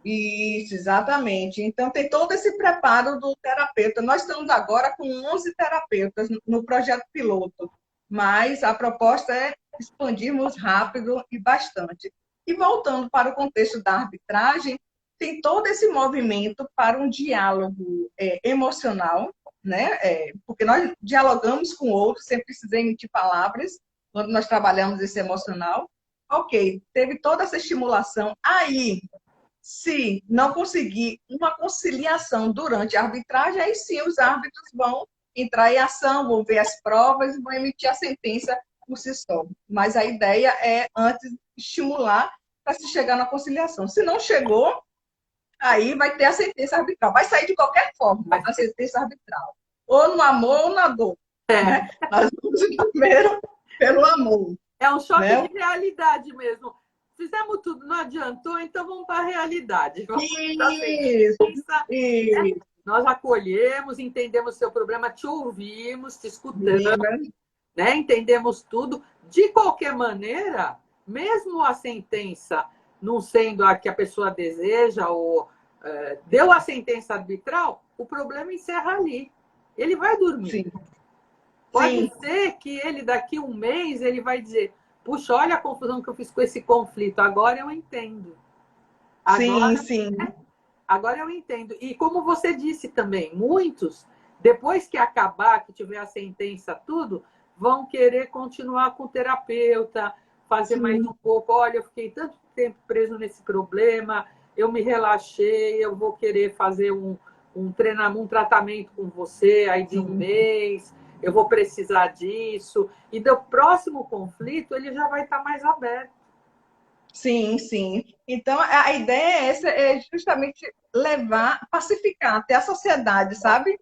Isso, exatamente. Então, tem todo esse preparo do terapeuta. Nós estamos agora com 11 terapeutas no projeto piloto, mas a proposta é expandirmos rápido e bastante. E voltando para o contexto da arbitragem, tem todo esse movimento para um diálogo emocional, né? Porque nós dialogamos com o outro sem precisar emitir palavras, quando nós trabalhamos esse emocional. Ok, teve toda essa estimulação. Aí, se não conseguir uma conciliação durante a arbitragem, aí sim os árbitros vão entrar em ação, vão ver as provas e vão emitir a sentença por si só. Mas a ideia é antes estimular para se chegar na conciliação. Se não chegou, aí vai ter a sentença arbitral. Vai sair de qualquer forma a sentença arbitral. Ou no amor ou na dor. Né? Nós vamos primeiro pelo amor. É um choque Né? de realidade mesmo. Fizemos tudo, não adiantou, então vamos para a realidade. Vamos Isso. Nós acolhemos, entendemos seu problema, te ouvimos, te escutamos, né? Entendemos tudo. De qualquer maneira, mesmo a sentença não sendo a que a pessoa deseja, ou deu a sentença arbitral, o problema encerra ali. Ele vai dormir. Sim. Pode ser que ele, daqui um mês, ele vai dizer: puxa, olha a confusão que eu fiz com esse conflito, agora eu entendo. Agora, sim. Agora eu entendo. E como você disse também, muitos, depois que acabar, que tiver a sentença, tudo, vão querer continuar com o terapeuta, fazer mais um pouco. Olha, eu fiquei tanto tempo preso nesse problema, eu me relaxei, eu vou querer fazer um treinamento, um tratamento com você aí de um mês, eu vou precisar disso. E do próximo conflito, ele já vai estar mais aberto. Sim, sim. Então, a ideia é essa, é justamente levar, pacificar até a sociedade, sabe?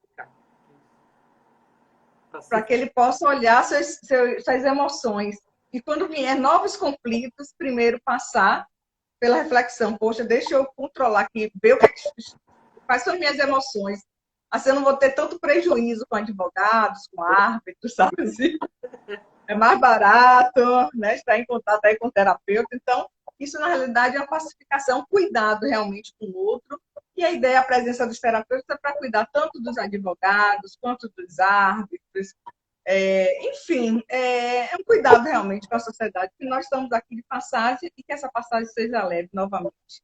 Para que ele possa olhar suas emoções. E quando vier novos conflitos, primeiro passar pela reflexão. Poxa, deixa eu controlar aqui, ver quais são minhas emoções. Assim eu não vou ter tanto prejuízo com advogados, com árbitros, sabe assim? É mais barato, né? Estar em contato aí com o terapeuta. Então, isso, na realidade, é uma pacificação, um cuidado realmente com o outro. E a ideia, a presença dos terapeutas é para cuidar tanto dos advogados quanto dos árbitros. Enfim, é um cuidado realmente com a sociedade, que nós estamos aqui de passagem e que essa passagem seja leve novamente,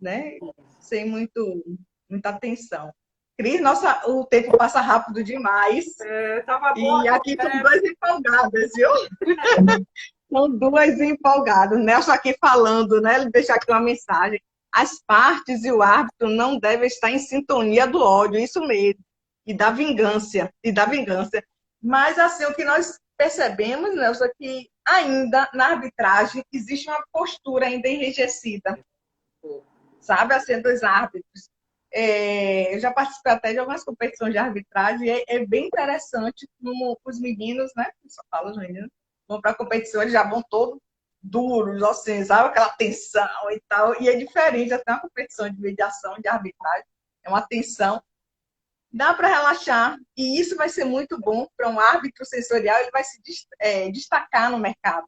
né? Sem muita tensão. Cris, o tempo passa rápido demais. Tava bom. E aqui são duas empolgadas, viu? São duas empolgadas. Nelson aqui falando, né? Ele deixa aqui uma mensagem. As partes e o árbitro não devem estar em sintonia do ódio, isso mesmo. E da vingança. Mas, assim, o que nós percebemos, Nelson, é que ainda na arbitragem existe uma postura ainda enrijecida. Sabe, assim, dos árbitros. Eu já participei até de algumas competições de arbitragem e é bem interessante como os meninos, né? Só falo os meninos, vão para a competição, eles já vão todos duros, assim, sabe? Aquela tensão e tal. E é diferente, até uma competição de mediação, de arbitragem, é uma tensão. Dá para relaxar e isso vai ser muito bom para um árbitro sensorial, ele vai se destacar no mercado.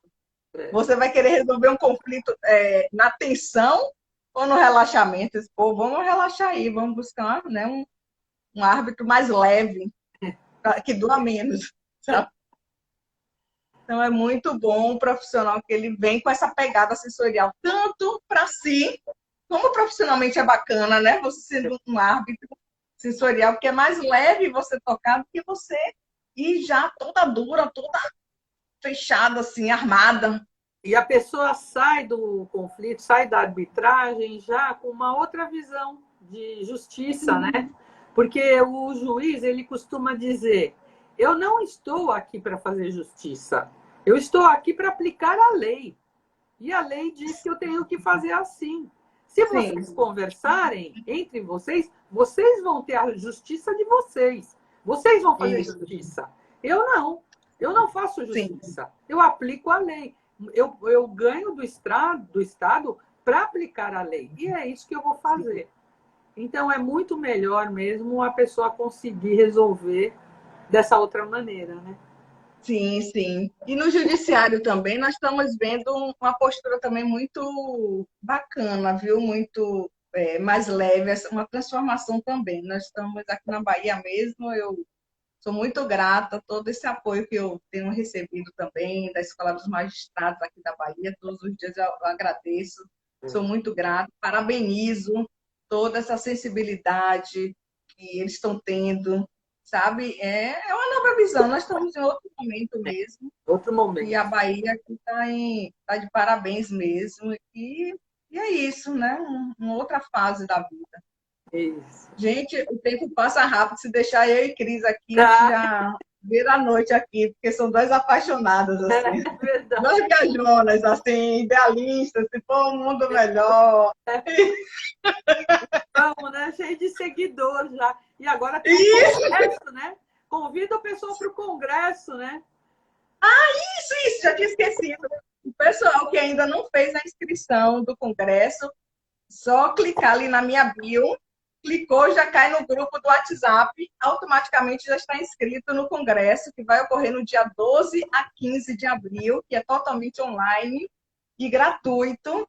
Você vai querer resolver um conflito na tensão ou no relaxamento? Pô, vamos relaxar aí, vamos buscar, né, um árbitro mais leve, que doa menos, sabe? Então, é muito bom o profissional que ele vem com essa pegada sensorial, tanto para si, como profissionalmente é bacana, né? Você sendo um árbitro sensorial, porque é mais leve você tocar do que você ir já toda dura, toda fechada, assim, armada. E a pessoa sai do conflito, sai da arbitragem já com uma outra visão de justiça, né? Porque o juiz, ele costuma dizer, eu não estou aqui para fazer justiça, eu estou aqui para aplicar a lei. E a lei diz que eu tenho que fazer assim. Se vocês conversarem entre vocês, vocês vão ter a justiça de vocês. Vocês vão fazer justiça. Eu não faço justiça. Sim. Eu aplico a lei. Eu ganho do Estado para aplicar a lei. E é isso que eu vou fazer. Então, é muito melhor mesmo a pessoa conseguir resolver dessa outra maneira, né? Sim, sim. E no judiciário também nós estamos vendo uma postura também muito bacana, viu? Muito mais leve, uma transformação também. Nós estamos aqui na Bahia mesmo, eu sou muito grata a todo esse apoio que eu tenho recebido também da Escola dos Magistrados aqui da Bahia. Todos os dias eu agradeço, sou muito grata, parabenizo toda essa sensibilidade que eles estão tendo, sabe? É uma nova visão, nós estamos em outro momento mesmo. Outro momento. E a Bahia aqui está de parabéns mesmo. E é isso, né? Uma outra fase da vida. Isso. Gente, o tempo passa rápido. Se deixar eu e Cris aqui, já vira a noite aqui, porque são duas apaixonadas, assim. Duas viajonas, assim, idealistas, se for um mundo melhor. Vamos, né? Cheio de seguidor já. E agora tem o congresso, né? Convida a pessoa para o congresso, né? Isso, já tinha esquecido. O pessoal que ainda não fez a inscrição do congresso, só clicar ali na minha bio, clicou, já cai no grupo do WhatsApp, automaticamente já está inscrito no congresso, que vai ocorrer no dia 12 a 15 de abril, que é totalmente online e gratuito.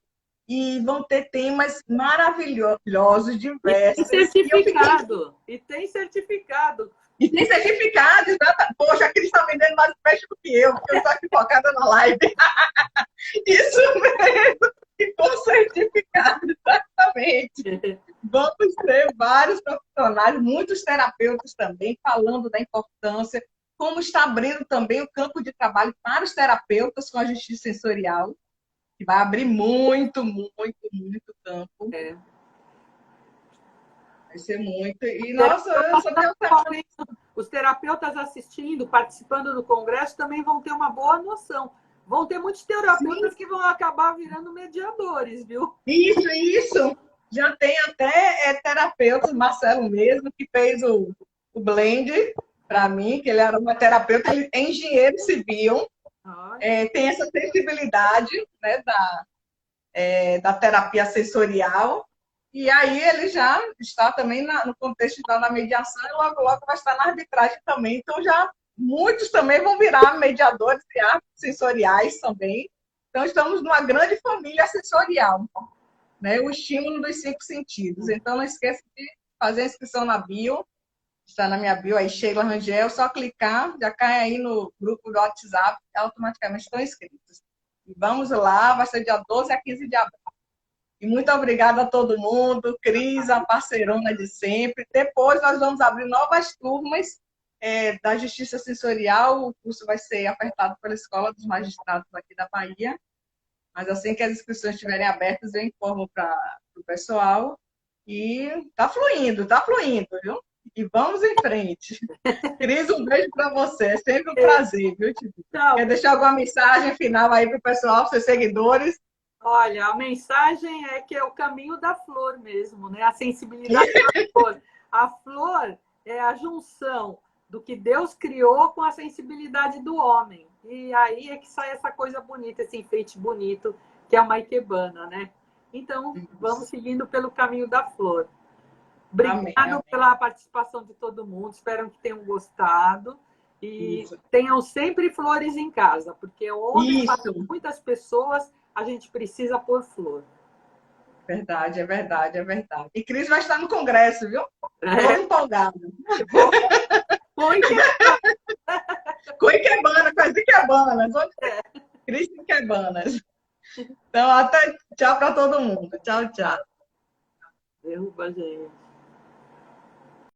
E vão ter temas maravilhosos, diversos. E tem certificado. E tem certificado. Poxa, a Cris está vendendo mais peixe do que eu, porque eu estou aqui focada na live. Isso mesmo. E com certificado, exatamente. Vamos ter vários profissionais, muitos terapeutas também, falando da importância, como está abrindo também o campo de trabalho para os terapeutas com a justiça sensorial, que vai abrir muito campo. Vai ser muito. E, nossa, eu só tenho... Os terapeutas assistindo, participando do congresso, também vão ter uma boa noção. Vão ter muitos terapeutas que vão acabar virando mediadores, viu? Isso. Já tem até terapeutas, Marcelo mesmo, que fez o blend para mim, que ele era uma terapeuta, ele é engenheiro civil, tem essa sensibilidade, né, da terapia sensorial, e aí ele já está também no contexto da mediação e logo vai estar na arbitragem também. Então, já muitos também vão virar mediadores e árbitros sensoriais também. Então, estamos numa grande família sensorial. né, o estímulo dos 5 sentidos. Então, não esqueça de fazer a inscrição na bio, está na minha bio aí, Sheila Rangel, só clicar, já cai aí no grupo do WhatsApp, automaticamente estão inscritos. E vamos lá, vai ser dia 12 a 15 de abril. E muito obrigada a todo mundo, Cris, a parceirona de sempre. Depois nós vamos abrir novas turmas da Justiça Sensorial, o curso vai ser ofertado pela Escola dos Magistrados aqui da Bahia. Mas assim que as inscrições estiverem abertas, eu informo para o pessoal. E tá fluindo, viu? E vamos em frente. Cris, um beijo para você. É sempre um prazer, viu, Tibi? Tchau. Quer deixar alguma mensagem final aí para o pessoal, para seus seguidores? Olha, a mensagem é que é o caminho da flor mesmo, né? A sensibilidade da flor. A flor é a junção do que Deus criou com a sensibilidade do homem. E aí é que sai essa coisa bonita, esse enfeite bonito, que é uma ikebana, né? Então, vamos seguindo pelo caminho da flor. Obrigado Amém. pela participação de todo mundo. Espero que tenham gostado. E Isso. tenham sempre flores em casa, porque onde passam Isso. muitas pessoas, a gente precisa pôr flor. Verdade, é verdade, é verdade. E Cris vai estar no congresso, viu? Estou É. empolgada. Com Com Ikebanas, com as Ikebanas. Cris Ikebanas. Então, até tchau para todo mundo. Tchau, tchau. Derruba, gente.